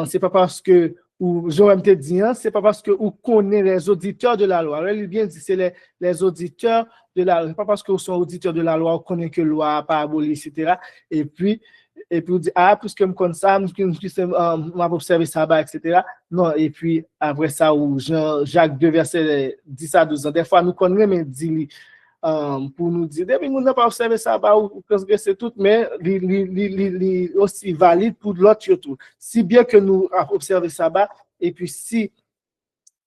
c'est pas parce que ou Joël te dit, c'est pas parce que vous connaissez les auditeurs de la loi. Il bien dit, c'est les auditeurs de la loi. C'est pas parce que vous sont auditeurs de la loi, vous connaissez que la loi pas abolie, etc. Et puis vous dites, puisque je connais ça, je vais observer ça, etc. Non, et puis après ça, ou Jacques 2, verset 10 à 12 ans. Des fois, nous connaissons, mais dit pour nous dire, mais nous n'avons pas observé ça, ou que c'est tout, mais aussi valide pour l'autre tout. Si bien que nous avons observé ça, et puis si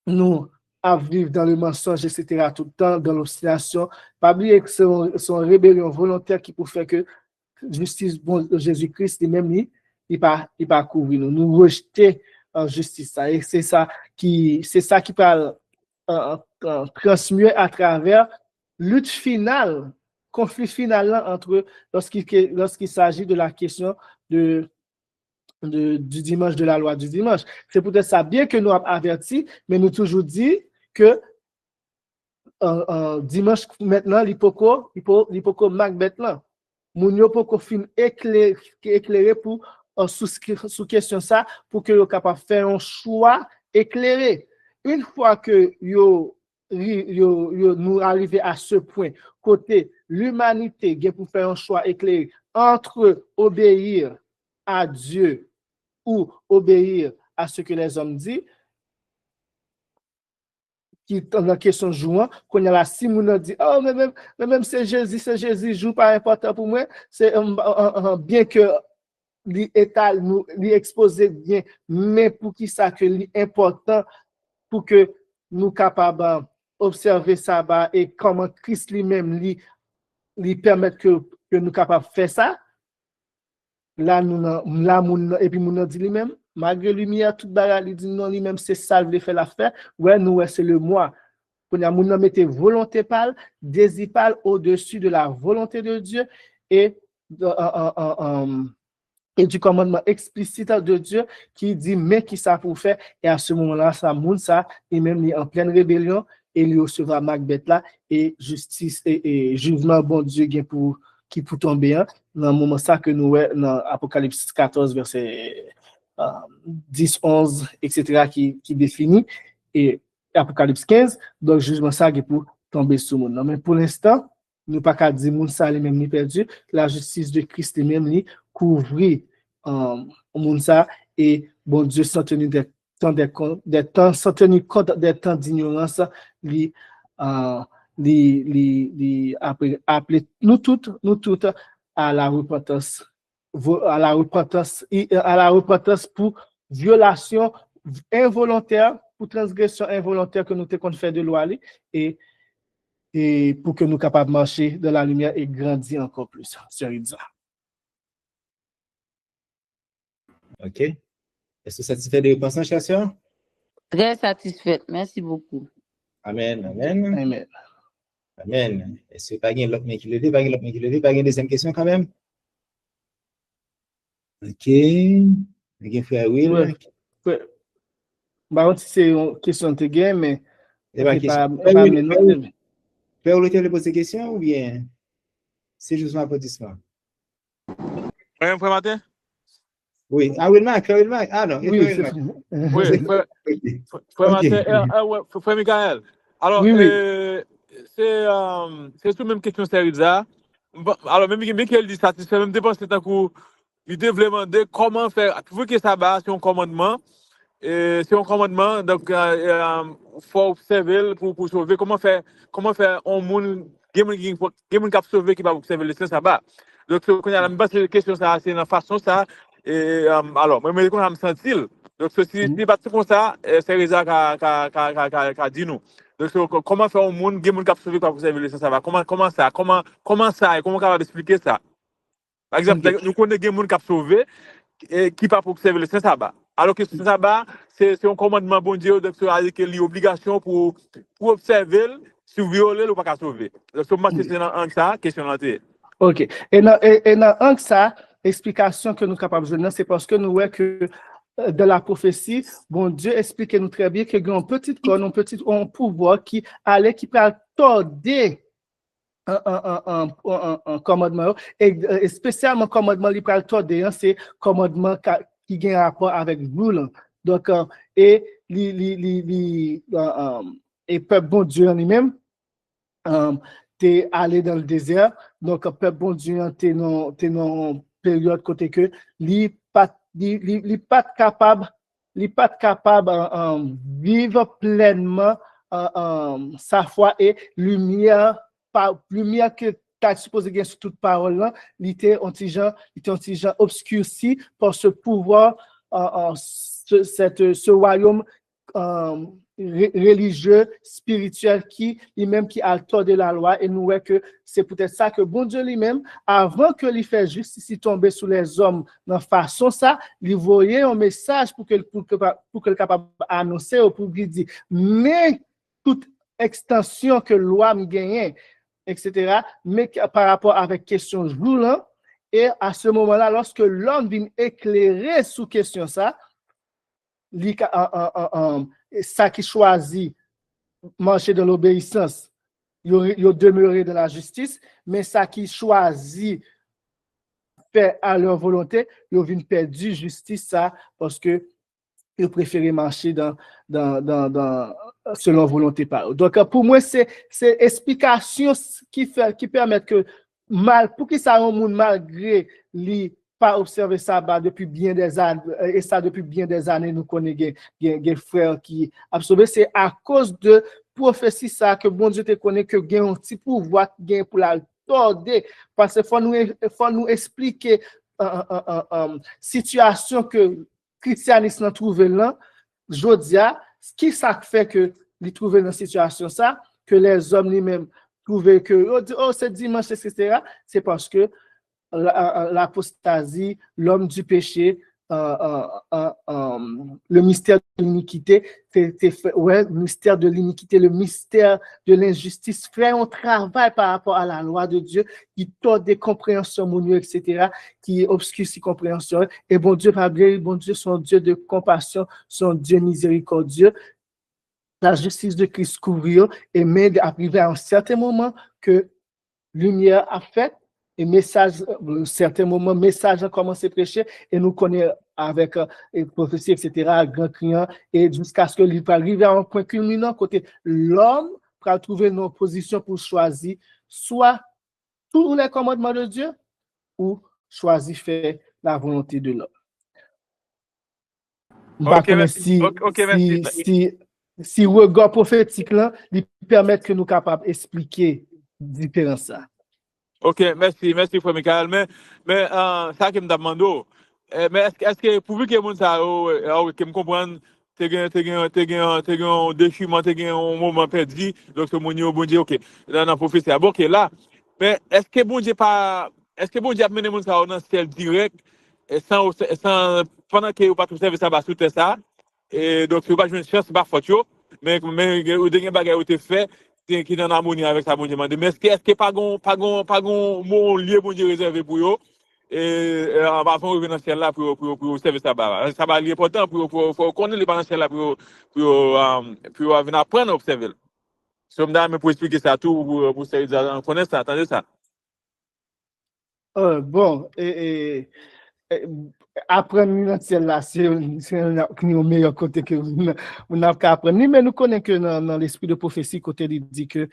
nous à vivre dans le mensonge, etc., tout le temps, dans l'obstination. Pas oublier que c'est une rébellion volontaire qui peut faire que justice, bon, Jésus-Christ, lui-même, il pas couvrir nous. Nous rejeter en justice. Et c'est ça qui peut transmuer à travers lutte finale, conflit final là, entre lorsqu'il s'agit de la question du dimanche, de la loi du dimanche. C'est peut-être ça bien que nous avons averti, mais nous toujours dit que dimanche maintenant, l'hypoco Macbeth là. Moun yo poko fin éclairé pour sous question ça pour que yo capable faire un choix éclairé. Une fois que nous arrivons à ce point, côté l'humanité pour faire un choix éclairé entre obéir à Dieu ou obéir à ce que les hommes disent, qui est dans la question jouant, qu'on a la Simone dit, oh, mais même c'est Jésus joue pas important pour moi, c'est bien que l'étal nous exposer bien, mais pour qui ça que l'important pour que nous capables observer ça et comment Christ lui-même lui permettre que nous capables faire ça. Là et puis nous dit lui-même malgré lumière toute bagarre il dit non lui-même c'est ça il fait l'affaire ouais nous c'est le moi qu'on a moun mettre volonté pâle désir pâle au-dessus de la volonté de Dieu et du commandement explicite de Dieu qui dit mais qui ça pour faire et à ce moment-là ça moun ça et même il en pleine rébellion et il recevra Macbeth là et justice et jugement bon Dieu qui pour tomber dans le moment ça que nous dans Apocalypse 14 verset 10, 11, etc. qui définit et Apocalypse 15 donc jugement ça qui pour tomber sur le monde. Mais pour l'instant nous pas qu'à dire monde ça lui-même ni perdu la justice de Christ lui-même ni couvrir monde ça et bon Dieu sans tenir des temps sans tenir compte des temps d'ignorance appeler nous toutes à la repentance pour violation involontaire, pour transgression involontaire que nous te fait de loi et pour que nous capables de marcher dans la lumière et grandir encore plus. OK. Est-ce que satisfait de réponse, chère sœur? Très satisfaite. Merci beaucoup. Amen, amen. Amen. Amen. Est-ce que pas gain l'autre main qui lève, pas gain l'autre main qui lève, pas gain deuxième question quand même? OK. Gain frère Will. Bah c'est une question de gain mais pas question. Frère Will te poser question ou bien c'est juste un applaudissement? Frère Martin? Oui, Wilmac. Ah non, oui, frère Martin, frère Michael. Alors, oui. C'est tout même question Seriza. Alors, même Michael dit satisfait, même dépenser tant coup, il devait demander comment faire. Vous que ça va, c'est un commandement. Donc il faut observer pour sauver. Comment faire un monde qui va sauver qui va observer le sabbat. Donc, quand il y a la question, ça, c'est une façon ça. Et alors, moi, je me sens donc, si pas comme ça, c'est Reza qui a dit nous. Donc, comment faire un monde qui va sauver quoi vous avez le ça va? Comment ça? Comment ça? Et comment on va expliquer ça? Par exemple, nous connaissons des gens qui ont sauvé et qui pas pour observer le sabbat. Alors que le sabbat, c'est un commandement bon Dieu, donc c'est une obligation pour observer, si vous violez ou pas sauver. Donc, c'est dans ça, question d'entrée. OK. Et dans ça, l'explication que nous sommes capables de donner, c'est parce que nous voyons que de la prophétie, bon Dieu explique nous très bien qu'il y a un petit corps, un pouvoir qui peut accorder un commandement, et spécialement commandement qui peut accorder, c'est commandement qui a un rapport avec nous. Donc, et peuple bon Dieu en lui-même, t'es allé dans le désert, donc peuple bon Dieu t'es dans période côté que li pas capable vivre pleinement sa foi et lumière que t'as supposé gagner sur toute parole là, il était un petit genre obscurci par ce pouvoir ce royaume religieux, spirituel qui lui-même qui a tordé la loi et nous voyons que c'est peut-être ça que bon Dieu lui-même, avant que lui fait justice tomber sous les hommes dans façon ça, lui voyait un message pour que capable annoncer ou pour lui dire, mais toute extension que loi me gagne, etc., mais par rapport avec question jour là, et à ce moment-là, lorsque l'homme vient éclairer sous question ça, ça qui choisit marcher dans l'obéissance, il demeurer dans la justice, mais ça qui choisit faire à leur volonté, ils vont perdre justice ça parce que ils préfèrent marcher selon volonté par eux. Donc pour moi c'est explication qui permettent que pour qui ça un monde malgré lui pas observer ça depuis bien des années, et ça depuis bien des années, nous connaissons des frères qui absorbent, c'est à cause de prophétie ça que bon Dieu te connaît que gain un petit pouvoir gain pour la torder, parce que faut nous expliquer situation que christianisme trouvé là, jodia, qui ça fait que il trouvé dans situation ça, que les hommes lui-même trouvaient que c'est dimanche, etc. C'est parce que l'apostasie, l'homme du péché, le mystère de l'iniquité, le mystère de l'iniquité, le mystère de l'injustice, fait un travail par rapport à la loi de Dieu qui tord des compréhensions monnues, etc., qui obscurcit compréhension. Et bon Dieu, bon Dieu, son Dieu de compassion, son Dieu miséricordieux, la justice de Christ couvre et mais arrivé à un certain moment que lumière a fait. Et message, à un certain moment, message a commencé à prêcher et nous connaissons avec prophétie, etc., grand criant, et jusqu'à ce que lui arrive à un point culminant, côté l'homme pour trouver une position pour choisir soit tous les commandements de Dieu ou choisir faire la volonté de l'homme. Ok, merci. Si regard prophétique là, lui permet que nous capables d'expliquer la différence. Ok, merci, Frère Michael. Mais ça que je me demande, mais est-ce que pour que les gens qui me comprennent, tu as un déchirement, tu as un moment perdu, donc ce moment bon Dieu, ok, dans la prophétie, ok, là, mais est-ce que bon Dieu a mené les gens dans le ciel direct, sans pendant que vous pas tout service ça sous ça, et donc vous pas jouer une chance, c'est pas faute, mais vous avez des bagages qui fait qui est en harmonie avec ça, bon Dieu. Mais est-ce que pas gon mon lieu bon Dieu réservé pour eux et avant de revenir dans ce ciel là pour servir ça va être important pour connaître les dans ciel là pour venir apprendre à observer. So mais pour expliquer ça tout pour servir connaître ça, attendez ça. Bon apprendre dans ciel là c'est le meilleur côté que vous n'avez qu'à apprendre, mais nous connaissons que dans l'esprit de prophétie côté il dit que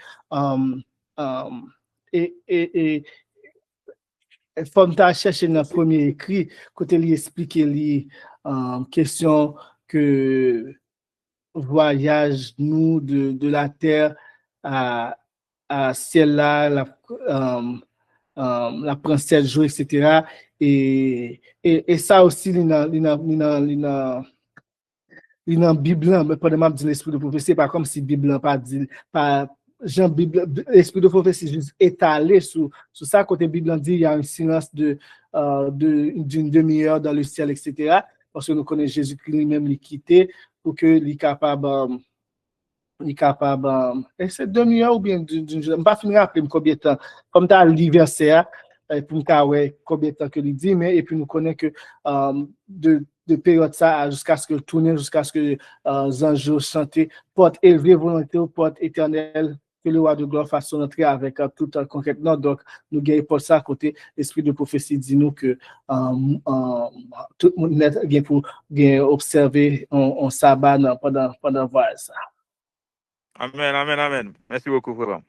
faut chercher dans le premier écrit côté il explique les question que voyage nous de la terre à ciel là la princesse jour, etc. Et ça aussi, il dans la Bible, mais pas de même dire l'esprit de prophétie, pas comme si Bible pas dit, pas Jean Bible, l'esprit de prophétie juste étalé sur ça, côté Bible dit, il y a un silence d'une demi-heure dans le ciel, etc. Parce que nous connaissons Jésus-Christ lui-même, il quitté pour que il capable et c'est demi-heure ou bien je ne pas finir après combien de temps comme tu as l'anniversaire pour me dire combien de temps que il dit, mais et puis nous connaissons que de période ça jusqu'à ce que tourner, jusqu'à ce que anges chanter porte élevée volonté ou porte éternelle que le roi de gloire fasse son entrée avec tout concrètement. Donc nous gagnons pour ça à côté l'esprit de prophétie dit nous que tout le monde vient pour observer on sabbat pendant voir ça. Amen. Merci beaucoup, frère.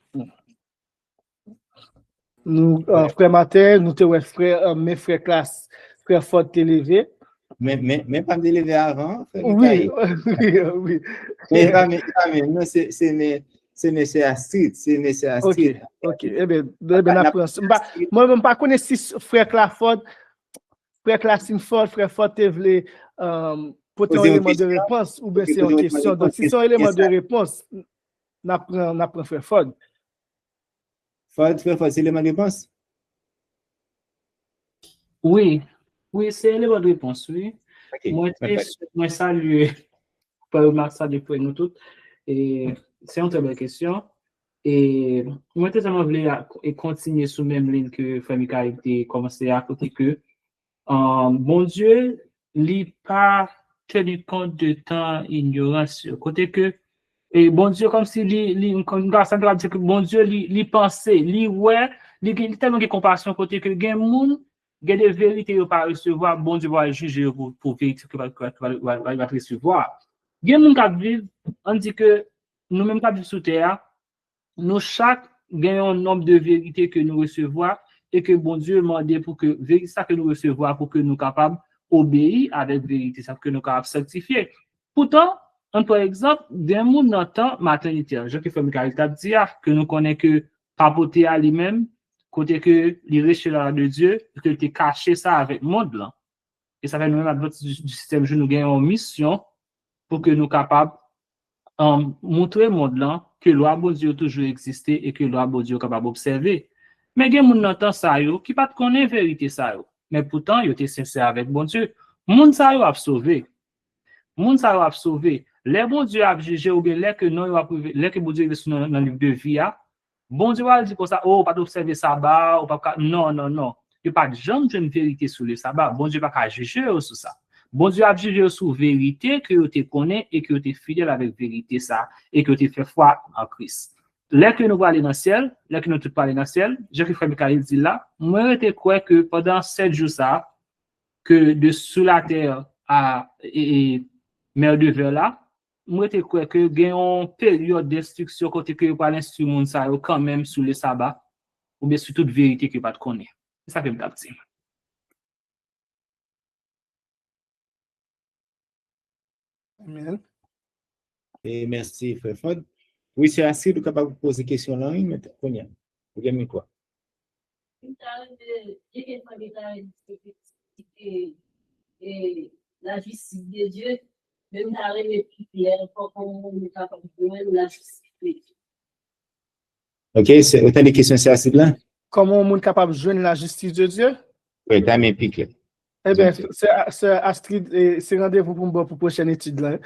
Nous, frère Martin, nous te frère, mes frères classe, frère Fort t'élevé. Mais pas me l'élever avant. Oui. Mais non, c'est Monsieur Astrid. Ok. Eh bien, moi, pas connais six frères Clafford, frère Classine Fort, frère Fort t'élevé, porter un élément de réponse ou bien c'est une question. Donc, si c'est un élément de réponse, n'apprend Frère Ford. Frère Ford, c'est l'élément de réponse? Oui, c'est l'élément de réponse, oui. Okay. Moi, salue, pour remarquer ça depuis nous toutes. Et c'est une très belle question. Et moi, je voulais continuer sur la même ligne que Frère Michael a commencé à côté que bon Dieu, il n'a pas tenu compte de temps ignorance. Côté que, et bon Dieu, comme si que bon Dieu, il pensait, il tellement de compassion côté que il y a des vérités qu'il va recevoir, bon Dieu va juger pour vérité qu'il va recevoir. Il y a des gens qui vivent, on dit que nous-mêmes qui vivons sous terre, nous chaque gagnons un nombre de vérités que nous recevons et que bon Dieu demande pour que ça que nous recevons pour que nous capables obéir avec vérité, ça que nous capables sanctifier. Pourtant, par exemple, d'un monde dans le temps maternité, je qui fait Michael t'a dit que nous connaissons que papoter à lui-même, côté que il reste là de Dieu, que tu es caché ça avec le monde là. Et ça fait nous-mêmes à votre du système, nous gagnons une mission pour que nous capables montrer au monde là que loi bon Dieu toujours existé et que loi bon Dieu capable d'observer. Mais il y a des gens dans ça qui pas connaître vérité ça yo. Mais pourtant ils étaient sincères avec bon Dieu. Monde ça yo a sauvé. Monde ça yo a sauvé. Les bon Dieu a jugé ou bien les que non les que bon Dieu est dans le livre de vie bon Dieu va dire comme ça pas d'observer sabbat ou pas non. Il pas de jamais une vérité sur le sabbat. Bon Dieu pas juger sur ça. Bon Dieu a jugé sur vérité que tu connais et que tu es fidèle avec vérité ça et que tu fais foi en Christ. Là que nous allons aller dans le ciel, là que nous tout parler dans le ciel, Jacques Frère Michael dit là, moi je crois que pendant 7 jours ça que de sous la terre à et mer de vers là, moi je crois que gagne une période d'instruction côté que pas l'instrument ça quand même sous le sabbat ou bien sur toute vérité que pas connaît. C'est ça que me dit. Amen. Et merci, Frère Ford. Oui, c'est assez de capable de poser question là, mais vous aimez quoi? La justice de Dieu, même dans les plus clairs, pour qu'on est capable de la justice. Ok, c'est autant de questions, c'est assez là? Comment on est capable de joindre la justice de Dieu? Oui, t'as mes pics là. Eh bien, c'est Astrid, c'est rendez-vous pour la prochaine étude là.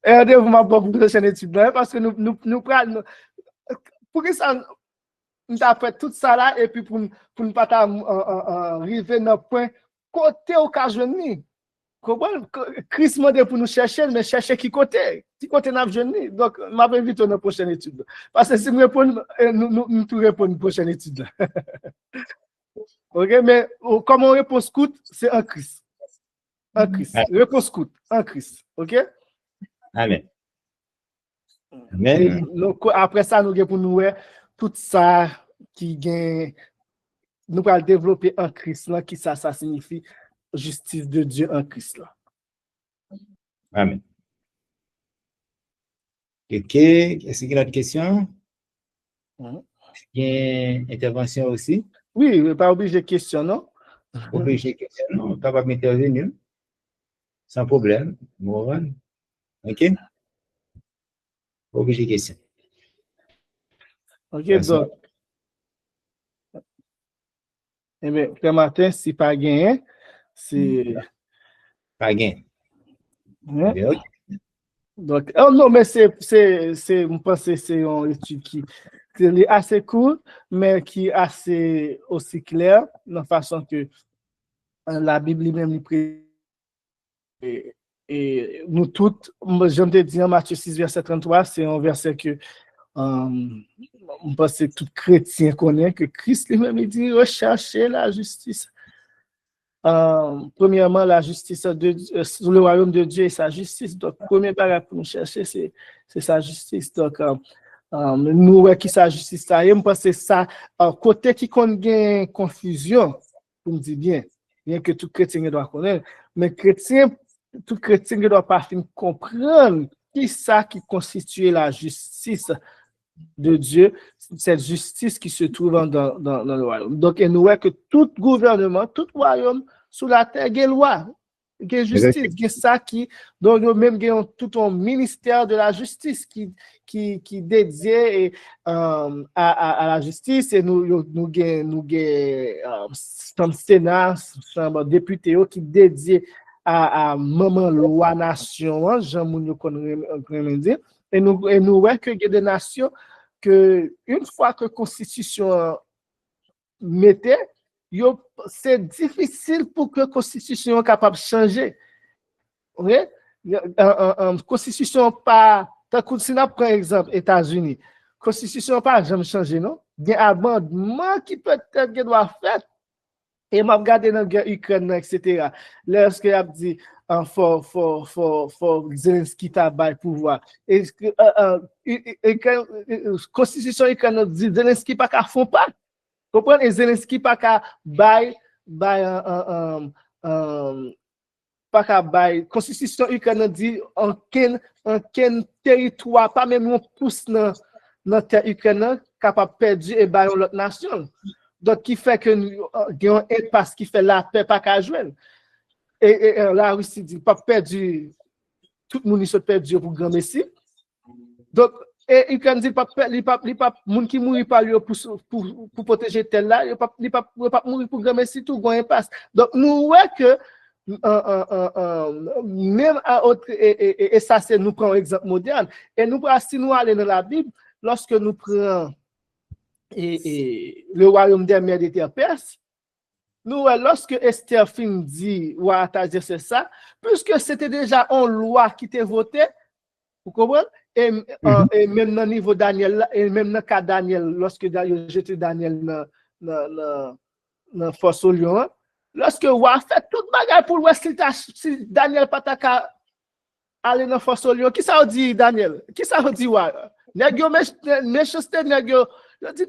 Rendez-vous pour la prochaine étude là, parce que nous prenons. Pour que ça, nous avons fait tout ça là, et puis pour ne pas arriver dans le point, côté au cas de Christ m'a pour nous chercher, mais chercher qui côté nous avons. Donc, je m'invite dans la prochaine étude. Parce que si nous répondons, nous tout répondons à la prochaine étude. Ok, mais comme on répond scout, c'est en Christ. En Christ. Réponse scout, en Christ. Ok? Amen. Amen. Donc, après ça, nous pour nous tout ça qui gagne, nous allons développer en Christ, là, qui ça signifie justice de Dieu en Christ. Là. Amen. Ok, est-ce qu'il y a une question? Il y a une intervention aussi? Oui, pas obligé de question, non? Obligé de question, non? Capable d'intervenir? Sans problème. Moran. Ok? Obligé de question. Ok, donc. Eh bien, ce matin, si pas gagné, c'est. Pas gagné. Hein? Donc, oh non, mais je pense que c'est une étude qui est assez cool, mais qui est assez aussi claire, de la façon que la Bible lui-même et nous toutes, je me dis en Matthieu 6, verset 33, c'est un verset que on pense que tout chrétien connaît, que Christ lui-même dit recherchez la justice. Premièrement, la justice le royaume de Dieu et sa justice. Donc, premier paragraphe pour nous chercher, c'est sa justice. Donc, nous, qui sa justice, ça, je pense que ça, côté qui contient confusion, pour me dire bien que tout chrétien doit connaître, mais tout chrétien ne doit pas comprendre qui ça qui constitue la justice de Dieu, cette justice qui se trouve dans le royaume. Donc, nous voyons que tout gouvernement, tout royaume sous la terre, il y a une loi. gen justice, gen ça qui, donc yo même gen tout un ministère de la justice qui dédié à la justice et nous comme Sénat, comme député qui dédié à maman loi nation, Jean Mounio connaît dire, et nous voyons que il y a des nations que une fois que constitution mettait, c'est difficile pour que la constitution soit capable de changer. Oui? Constitution pas, si on prend exemple États-Unis, constitution pas jamais changé, non? Il y a un amendement qui peut-être doit faire. Et m'a regardé dans la guerre Ukraine, etc. Lorsque il a dit, faut Zelensky tabac pouvoir. Et constitution ukrainienne dit, Zelensky pas qu'à fond pas. Comprenez? Et Zelensky pas qu'à pas qu'à bail. Constitution ukrainienne dit, en quel territoire, pas même un pouce dans terre ukrainienne, capable de perdre et bailler l'autre nation. Donc, qui fait que nous avons un impasse qui fait la paix, pas qu'à jouer. Et la Russie dit, pas perdu, tout le monde est perdu pour grand Messie. Donc, et Ukraine dit, pas monde qui mourit par lui pour protéger tel là, il pas mourir pour grand Messie, tout grand impasse. Donc, nous voyons que, même à autre, et ça, c'est nous prenons un exemple moderne. Et nous, si nous allons dans la Bible, lorsque nous prenons et le royaume des mers était perse. Nous, lorsque Esther fin dit, c'est ça, puisque c'était déjà une loi qui était votée, vous comprenez? Et même dans le niveau Daniel, et même dans le cas Daniel, lorsque j'étais Daniel dans la force au lion, lorsque roi fait toute bagarre pour voir si Daniel pas aller dans la force au lion, qui ça dit Daniel? Qui ça dit roi? Nèg méchanceté nèg yo dit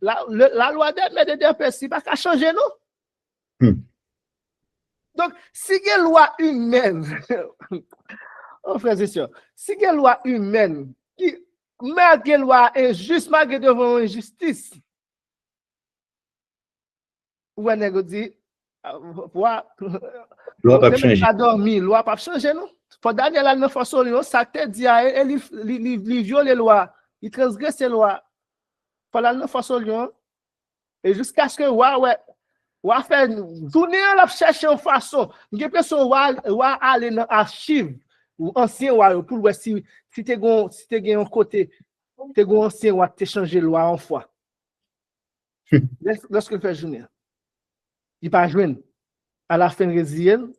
la loi des Perses pas qu'à changer non. Donc si il y a une loi humaine oh frère et sœurs, si il y a une loi humaine qui malgré loi injuste malgré devant injustice ou nèg dit loi pas changer. Loi pas changer non. Pour Daniel a une force ça te dit il viole les lois, il transgresse les lois. Pour la force et jusqu'à ce que ouais faire tourner la chercher une façon. Il y a personne va aller dans archive ou ancien roi pour voir si tu un côté tu un ancien roi te changer loi en fois. Lorsque fait journée. Il pas joindre à la fin résilienne.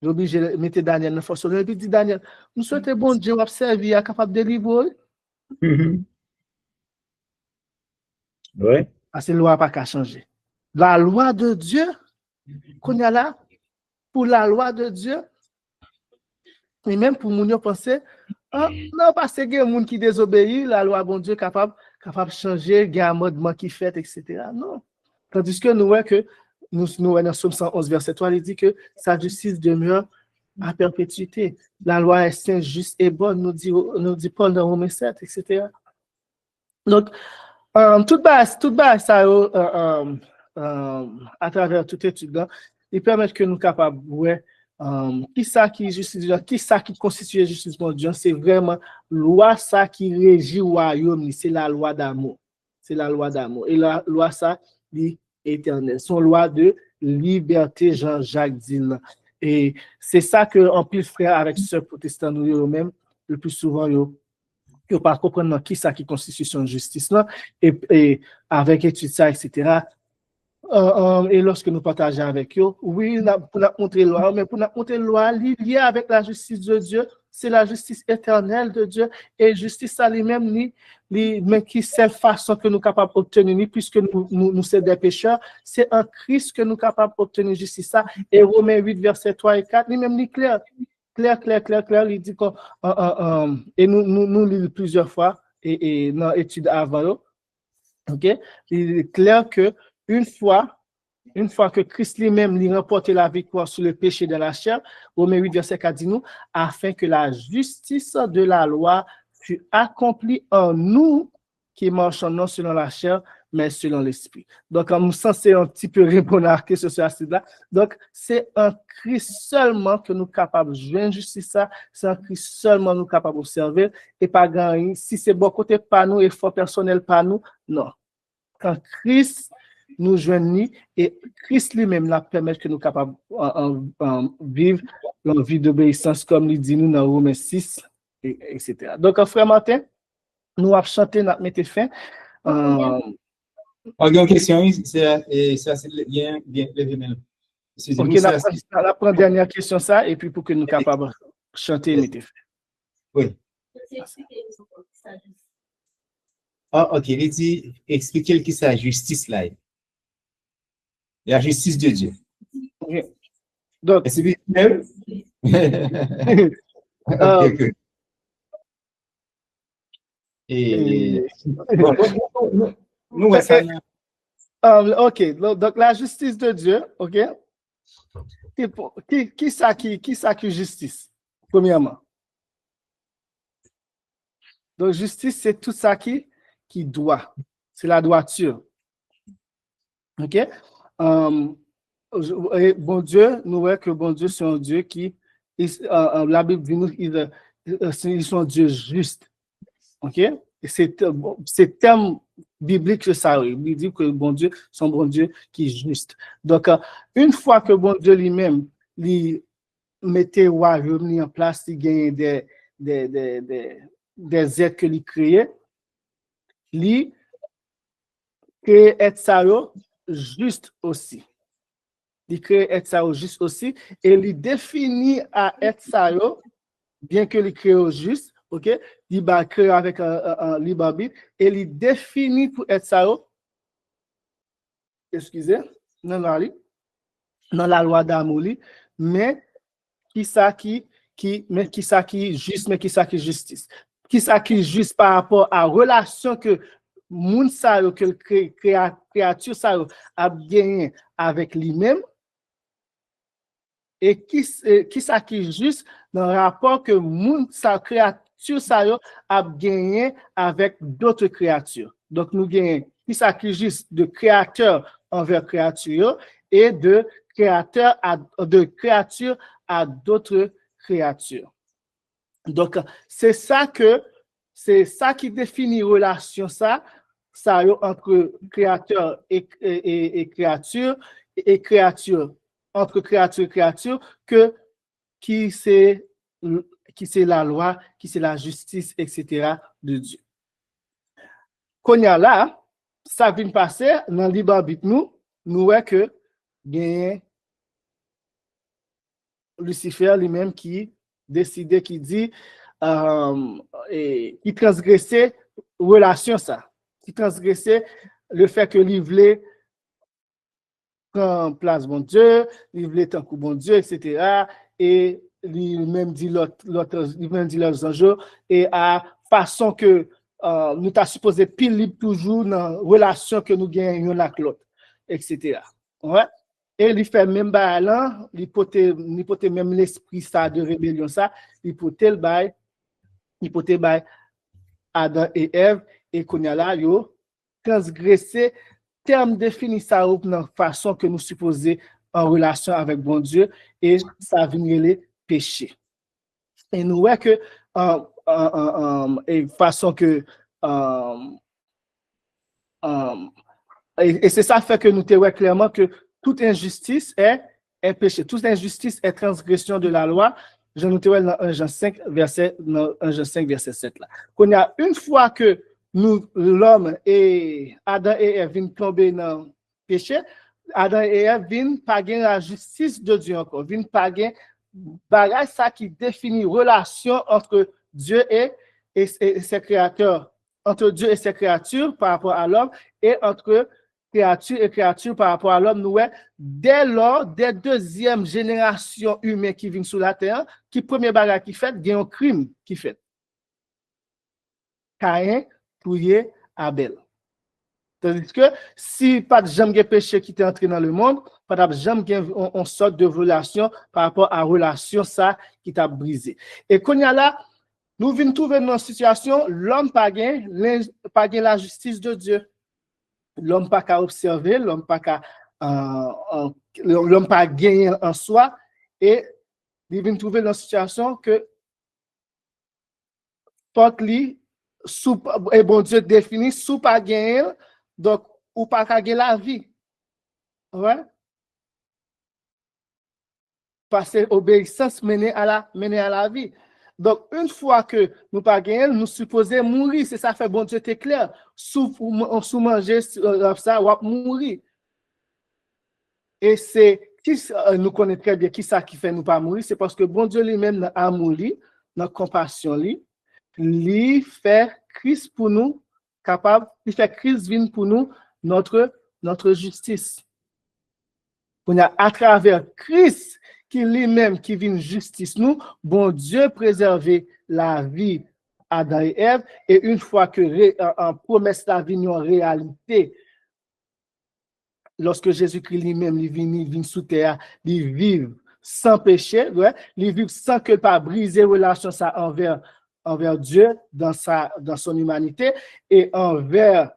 J'oblige de mettre Daniel dans la force et puis dit Daniel, nous souhaitons bon Dieu observer capable de délivrer. Oui. Parce que la loi n'a pas qu'à changer. La loi de Dieu, qu'on y a là, pour la loi de Dieu, et même pour nous penser, non, parce que il y a des gens qui désobéissent, la loi bon Dieu capable de changer, il y a un amendement qui fait, etc. Non. Tandis que nous voyons que, nous dans Somme 111, verset 3, il dit que sa justice demeure à perpétuité. La loi est sainte, juste et bonne, nous dit Paul dans Romains 7, etc. Donc, tout base ça à travers toute étude, il permet que nous capables ouais qui ça qui justice qui ça qui constitue la justice de Dieu, c'est vraiment loi ça qui régit le royaume, c'est la loi d'amour. C'est la loi d'amour et la loi ça dit éternelle, son loi de liberté Jean-Jacques dit là. Et c'est ça que en pile frère avec ce protestant nous même le plus souvent yo pas comprendre qui ça qui constitue son justice là et avec étude ça etc. Et lorsque nous partageons avec eux, oui, pour nous montrer la loi, mais pour nous montrer la loi, liée avec la justice de Dieu, c'est la justice éternelle de Dieu, et justice à lui-même, mais qui c'est la façon que nous sommes capables d'obtenir, puisque nous sommes des pécheurs, c'est en Christ que nous sommes capables d'obtenir justice ça, et Romains 8, verset 3 et 4, lui-même dit clair, il dit que, et nous lisons plusieurs fois, et dans l'étude avant, ok, il est clair que une fois que Christ lui-même lui remporte la victoire sur le péché de la chair, Romains 8, verset 4 dit nous, afin que la justice de la loi fût accomplie en nous qui marchons non selon la chair, mais selon l'esprit. Donc, en nous censé un petit peu répondre à la question sur là. Donc, c'est en Christ seulement que nous sommes capables de joindre justice, c'est en Christ seulement nous sommes capables d'observer, et pas gagner. Si c'est bon côté pas nous, effort personnel pas nous, non. Quand Christ nous joignit, et Christ lui-même la permet que nous sommes capables de vivre une vie d'obéissance, comme il dit nous dans Romains 6, etc. Donc, frère Martin, nous avons chanté, nous avons mis fin. Une question, c'est bien levé. Ok, la première dernière question, ça, et puis pour que nous soyons capables de chanter, nous fin. Oui. Ah, ok, il dit, expliquez qui c'est la justice là. La justice de Dieu. Okay. Donc, c'est bien. Ok. Et nous, ça. Ok, donc la justice de Dieu, ok? Qui ça qui justice, premièrement? Donc, justice, c'est tout ça qui doit. C'est la droiture. Ok? Bon Dieu, nous voyons que bon Dieu, c'est un Dieu qui, la Bible dit nous, ils sont Dieu juste. Ok? Et c'est terme biblique que ça, il dit que bon Dieu, c'est un bon Dieu qui est juste. Donc, une fois que bon Dieu lui-même, lui mettait royaume en place, il gagne des êtres que lui créait, lui crée être ça juste aussi. Il crée être ça juste aussi, et il définit à être ça, bien que il crée juste, ok, il va créer avec un libre arbitre, et il définit pour être ça, excusez, dans la loi d'amour, mais qui ça qui juste, mais qui ça qui justice. Qui ça qui juste par rapport à la relation que moun sa yo, que créature sa yo a gagné avec lui-même, et qui ça qui juste dans le rapport que moun sa créature sa yo a gagné avec d'autres créatures. Donc nous gagnons qui ça qui juste de créateur envers créature et de créateur de créature à d'autres créatures. Donc c'est ça qui définit relation ça entre créateur et créature, et créature entre créature et créature, qui c'est la loi, qui c'est la justice, etc. de Dieu. Qu'on y a là, ça vient passer dans le libre arbitre nous voyons que bien Lucifer lui-même qui décidait, qui dit, qui transgressait relation ça, qui transgressait le fait que il voulait prendre place bon Dieu, il voulait tant que bon Dieu, etc. Et lui-même dit leurs anges, et à façon que nous t'a supposé pile libre toujours dans relation que nous gagnons avec l'autre, etc. Ouais. Et il fait même balan, il pote même l'esprit ça de rébellion ça, il pote bail Adam et Ève, et qu'on a là yo transgressé terme défini ça dans façon que nous supposons en relation avec bon Dieu, et ça vient les péchés. Et nous voyons que et façon que et c'est ça fait que nous te voyons clairement que toute injustice est péché. Toute injustice est transgression de la loi. Je nous te vois dans 1 Jean 5, verset 7 là. Qu'on y a une fois que nous, l'homme et Adam et Ève viennent tomber dans le péché, Adam et Ève viennent pas gagner la justice de Dieu encore, viennent pas gagner bagage ça qui définit relation entre Dieu et ses créateurs, entre Dieu et ses créatures par rapport à l'homme, et entre créature et créature par rapport à l'homme. Nous, dès lors, des deuxième génération humaine qui vient sur la terre, qui premier bagage qui fait, il y a un crime qui fait. Caïn tué Abel. Tandis que si pas de jamais péché qui est entré dans le monde, pas de jamais on sorte de relation par rapport à la relation ça qui t'a brisé. Et qu'on y a là, nous venons trouver dans une situation, l'homme pas gain la justice de Dieu. l'homme pas qu'à observer, l'homme pas qu'à l'homme pas gagner en soi, et il vient trouver dans une situation que porte li sous et bon Dieu définit sous pas gagner, donc ou pas qu'à gagner la vie. Ouais. Parce que obéissance mène à la vie. Donc, une fois que nous pas gagné, nous supposons mourir. C'est ça fait bon Dieu t'es clair. Sous manger ça, ou mourir. Et c'est qui nous connaît très bien qui ça qui fait nous pas mourir, c'est parce que bon Dieu lui-même a mouru, notre compassion lui fait Christ pour nous capable, il fait Christ vient pour nous notre justice. On a à travers Christ qui lui-même qui vient justice nous, bon Dieu préserver la vie Adam et Ève, et une fois que en promesse la vie en réalité, lorsque Jésus-Christ lui-même il vient sous terre, il vit sans péché, ouais, il vit sans que pas briser relation ça envers Dieu dans son humanité et envers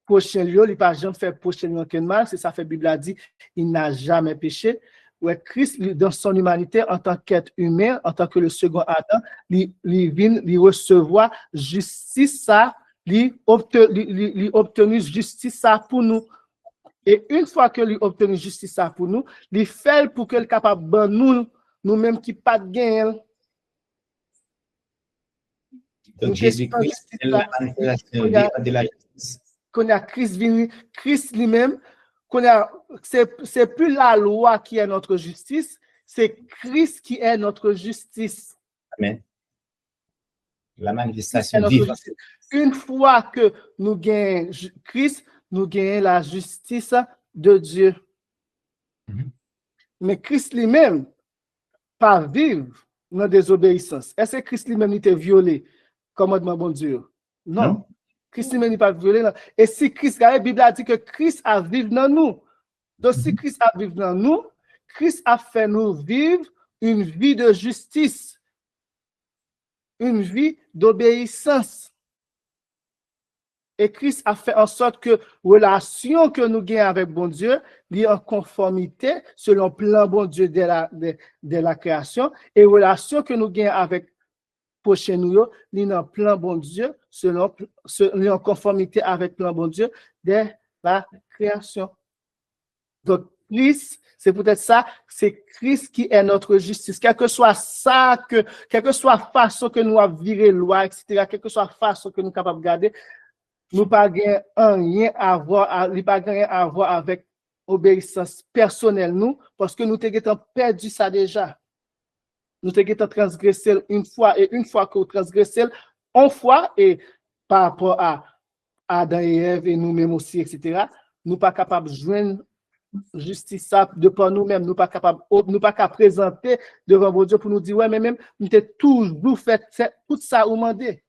prochain lieu, il pas jamais fait prochain lieu aucun mal, c'est ça fait Bible a dit, il n'a jamais péché. Ouais, Christ dans son humanité en tant qu'être humain, en tant que le second Adam, il vient recevoir justice ça, il obtenu justice ça pour nous. Et une fois que lui obtenu justice ça pour nous, il fait pour que le capable de nous-mêmes qui pas de gain. Donc Jésus-Christ est la manifestation de la justice. Qu'on a Christ lui-même, c'est plus la loi qui est notre justice, c'est Christ qui est notre justice. Amen. La manifestation vivante. Une fois que nous gagnons Christ, nous gagnons la justice de Dieu. Mais Christ lui-même, pas vivre dans la désobéissance. Est-ce que Christ lui-même était violé, commandement bon Dieu? Non. Christ lui-même n'est pas violé. Et si Christ, la Bible a dit que Christ a vécu dans nous. Donc si Christ a vécu dans nous, Christ a fait nous vivre une vie de justice, une vie d'obéissance. Et Christ a fait en sorte que relation que nous gagnons avec bon Dieu, est en conformité selon le plan bon Dieu de la création, et relation que nous gagnons avec prochain nous, est en plan bon Dieu selon en conformité avec le plan bon Dieu de la création. Donc Christ, c'est peut-être ça, c'est Christ qui est notre justice. Quelle que soit façon que nous avons viré loi, etc., quelle que soit façon que nous sommes capables de garder, nous pas rien à voir avec obéissance personnelle nous, parce que nous avons perdu ça déjà. Nous avons transgressé une fois, et une fois que nous transgressons, une fois, et par rapport à Adam et Ève et nous-mêmes aussi, etc., nous pas capables de joindre justice ça de par nous-mêmes, nous pas capables présenter devant bon Dieu pour nous dire, ouais, mais même, nous avons toujours fait tout ça au mandé.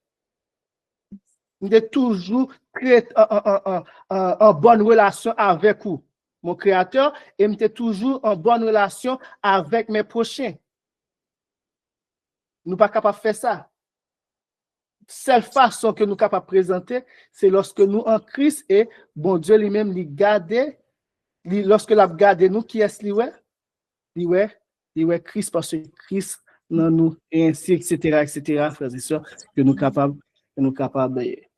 Nous avons toujours créé en bonne relation avec vous, mon Créateur, et nous avons toujours en bonne relation avec mes prochains. Nous ne sommes pas capables de faire ça. Seule façon que nous sommes capables de présenter, c'est lorsque nous en Christ et bon Dieu lui-même lui garde, lorsque l'a gardé nous, qui est-ce lui ouais Christ, parce que Christ dans nous, et ainsi, etc., frères et sœurs, que nous sommes capables et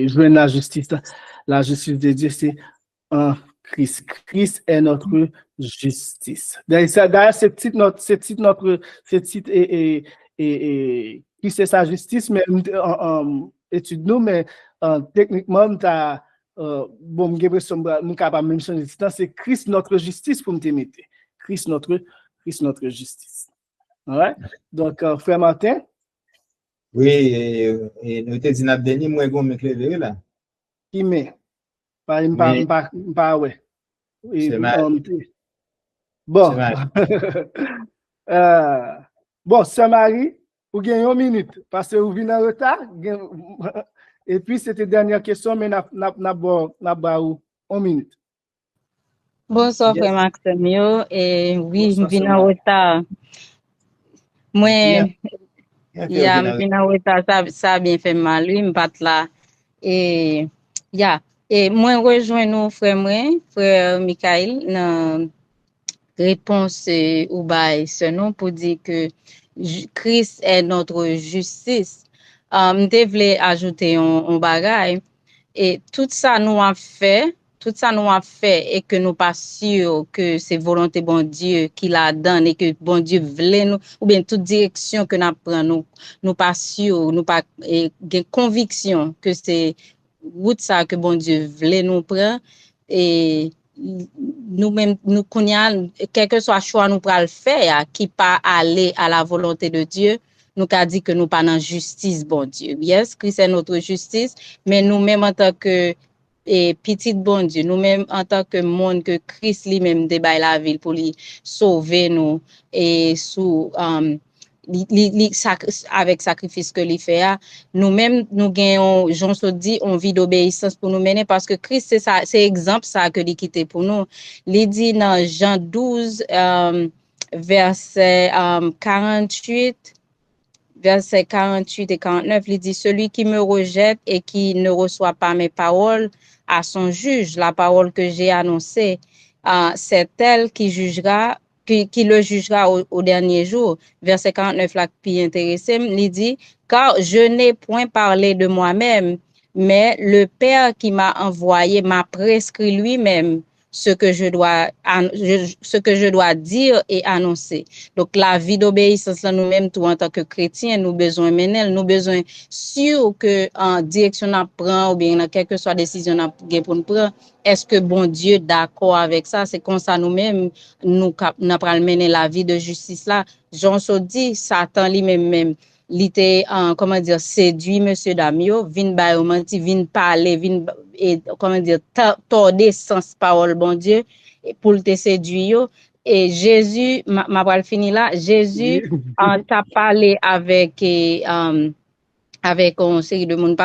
jouer la justice de Dieu, c'est en Christ. Christ est notre justice. D'ailleurs, c'est titre qui c'est sa justice, mais étude nous, mais techniquement, bon, nous capable même changer de temps, c'est Christ notre justice pour me mettre. Christ notre justice. Alright? Donc, frère Martin. Oui, et nous te dit n'a dernier moi gon me claver là. Qui met? Pas ouais. Bon. Bon, Sœur Marie, vous gagnez une minute parce que vous venez en retard. Et puis, c'était dernière question, mais n'a une minute. Bonsoir, frère Maxime. Et oui, je viens en retard. Moi, Ya, mpina weta sa bien fait mal, lui, m'pat là. Et, ya, et moi rejoins nous, frère Michael, dans réponse ou bail, ce nom pour dire que Christ est notre justice. Je voulais ajouter un bagage. Et tout ça nous a fait et que nous pas sûrs que c'est volonté bon Dieu qui la donne et que bon Dieu voulait nous, ou bien toute direction que nous prenons, nous pas sûrs, nous pas conviction que c'est route ça que bon Dieu voulait nous prendre et nous-mêmes, nous connaissons, quel que soit le choix nous prenons le faire, qui pas aller à la volonté de Dieu, nous qu'a dit que nous pas dans justice, bon Dieu. Yes, Christ est notre justice, mais nous-mêmes en tant que petit bon Dieu, nous-mêmes en tant que monde que Christ lui-même débaille la ville pour lui sauver nous et sous avec sacrifice que lui fait, nous-mêmes nous gagnons, Jean se dit, on vit d'obéissance pour nous mener parce que Christ c'est ça, c'est exemple ça que lui quitté pour nous. Il dit dans Jean 12 verset 48 versets 48 et 49, il dit, celui qui me rejette et qui ne reçoit pas mes paroles à son juge, la parole que j'ai annoncée, c'est elle qui jugera, qui le jugera au dernier jour. Verset 49, là, qui intéressé, il dit, car je n'ai point parlé de moi-même, mais le Père qui m'a envoyé m'a prescrit lui-même ce que je dois dire et annoncer. Donc, la vie d'obéissance, là, nous-mêmes, tout en tant que chrétiens, nous besoin mener, nous besoin sûr que en direction on prend ou bien dans quelle que soit décision on pour nous prendre, est-ce que bon Dieu d'accord avec ça? C'est comme ça nous-mêmes, nous pral mener la vie de justice là. Jean se dit, Satan lui-même, il était, comment dire, séduit monsieur Damio, vin ba menti, vin parler, vin, et, comment dire, tordé sans parole, bon Dieu, pour te séduire. Et Jésus, ma parole fini là, Jésus t'a parlé avec une série de monde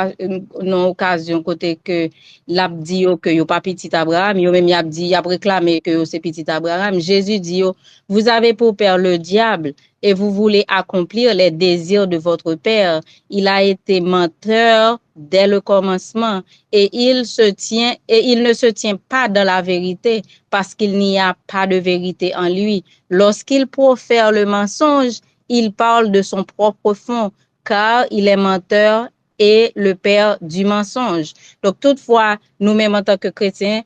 non occasion côté que l'a dit que yo pas petit Abraham, yo même y a dit y a réclamé que c'est petit Abraham. Jésus dit yo, vous avez pour père le diable et vous voulez accomplir les désirs de votre père. Il a été menteur dès le commencement et il ne se tient pas dans la vérité parce qu'il n'y a pas de vérité en lui. Lorsqu'il profère le mensonge, il parle de son propre fond car il est menteur et le père du mensonge. Donc, toutefois, nous-mêmes en tant que chrétiens,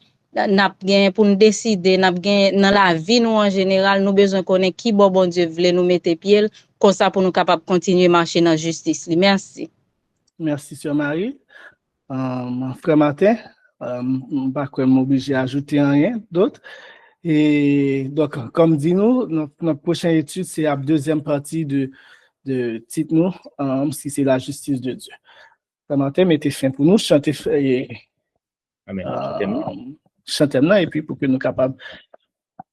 pour nous décider, dans la vie, nous en général, nous besoin connaître qui bon Dieu voulait nous mettre pied, comme ça pour nous capables de continuer à marcher dans la justice. Merci. Merci, Sœur Marie. Frère Martin, pas qu'on m'oblige à ajouter rien d'autre. Et donc, comme dit nous, notre prochaine étude, c'est la deuxième partie de titre nous, si c'est la justice de Dieu. Frère Martin, mettez fin pour nous, chantez là, et puis pour que nous capables de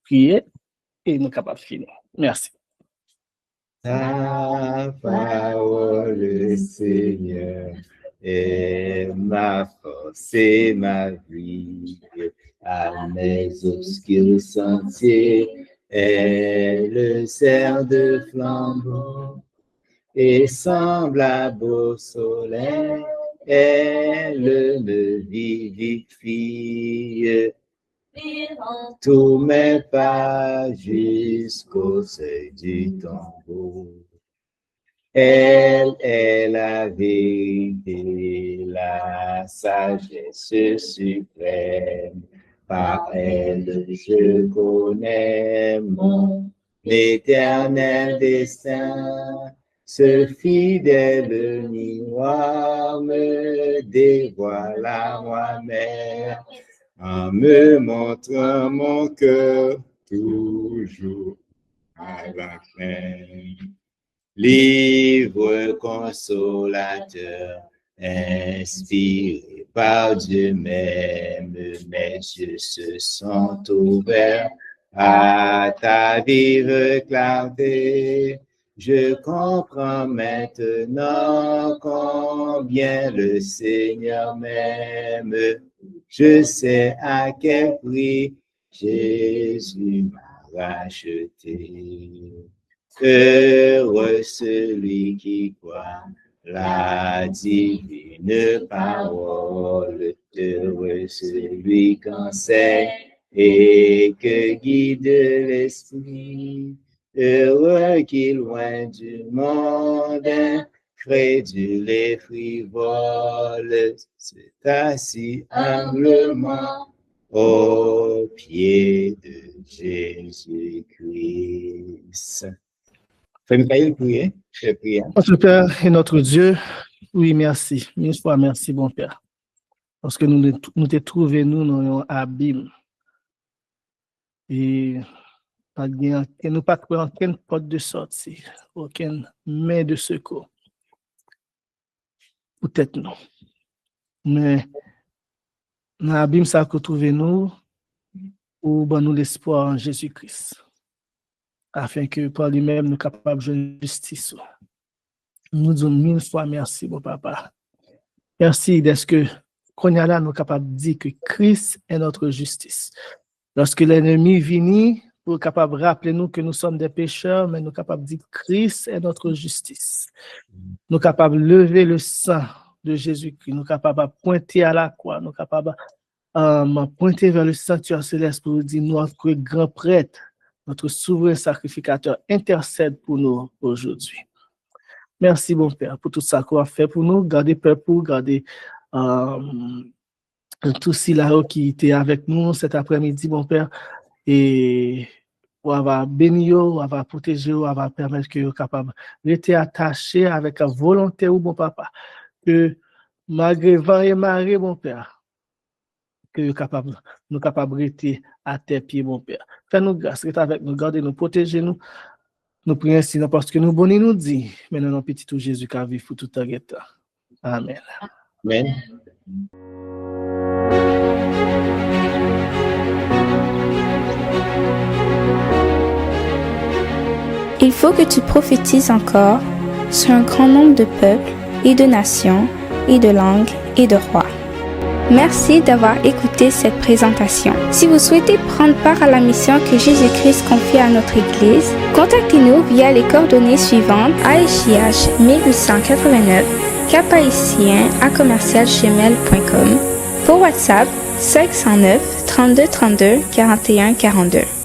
prier et nous capables de finir. Merci. Ta parole, Seigneur, est ma force et ma vie. À mes obscurs sentiers, elle sert de flambeau et semblable au soleil, elle me vivifie. Tous mes pas jusqu'au seuil du tombeau. Elle est la vérité, la sagesse suprême. Par elle, je connais mon éternel destin. Ce fidèle miroir me dévoile à moi-même. En me montrant mon cœur toujours à la fin. Livre consolateur, inspiré par Dieu même, mes yeux se sont ouverts à ta vive clarté. Je comprends maintenant combien le Seigneur m'aime. Je sais à quel prix Jésus m'a racheté. Heureux celui qui croit la divine parole. Heureux celui qu'enseigne et que guide l'esprit. Heureux qui loin du monde crédule et frivole s'est assis humblement au pied de Jésus-Christ. Frère Michael, priez. Je prie. Notre Père et notre Dieu, oui, merci. Mille fois merci, bon Père. Parce que nous te trouvons, nous, dans un abîme. Et nous pas trouvé aucune porte de sortie, aucune main de secours. Peut-être non. Mais dans l'abîme, ça que trouvé nous, ou ben nous l'espoir en Jésus-Christ. Afin que par lui-même nous capables de justice. Nous disons 1000 fois merci, mon papa. Merci d'être que qu'on a là, nous capables de dire que Christ est notre justice. Lorsque l'ennemi vient, pour capable de rappeler nous que nous sommes des pécheurs, mais nous capables de dire que Christ est notre justice. Nous capables de lever le sang de Jésus-Christ. Nous capables de pointer à la croix. Nous capables de pointer vers le sanctuaire céleste pour dire notre grand prêtre, notre souverain sacrificateur intercède pour nous aujourd'hui. Merci, bon Père, pour tout ça qu'on a fait pour nous. Gardez peuple, gardez tous ceux là qui étaient avec nous cet après-midi, mon Père. Et on va bénir, on va protéger, on va permettre que vous capable rester attaché avec la volonté ou mon papa. Que malgré vent et marée, mon Père, que nous capables de rester à tes pieds, mon Père. Fais-nous grâce, restez avec nous, gardez-nous, protégez-nous. Nous prions ainsi, parce que nous bonnes nous dit, mais nous petit tout Jésus qui a vécu pour tout temps. Amen. Amen. Il faut que tu prophétises encore sur un grand nombre de peuples et de nations et de langues et de rois. Merci d'avoir écouté cette présentation. Si vous souhaitez prendre part à la mission que Jésus-Christ confie à notre Église, contactez-nous via les coordonnées suivantes: ASJH 1889, caphaïtien@gmail.com, pour WhatsApp 509 32 32 41 42.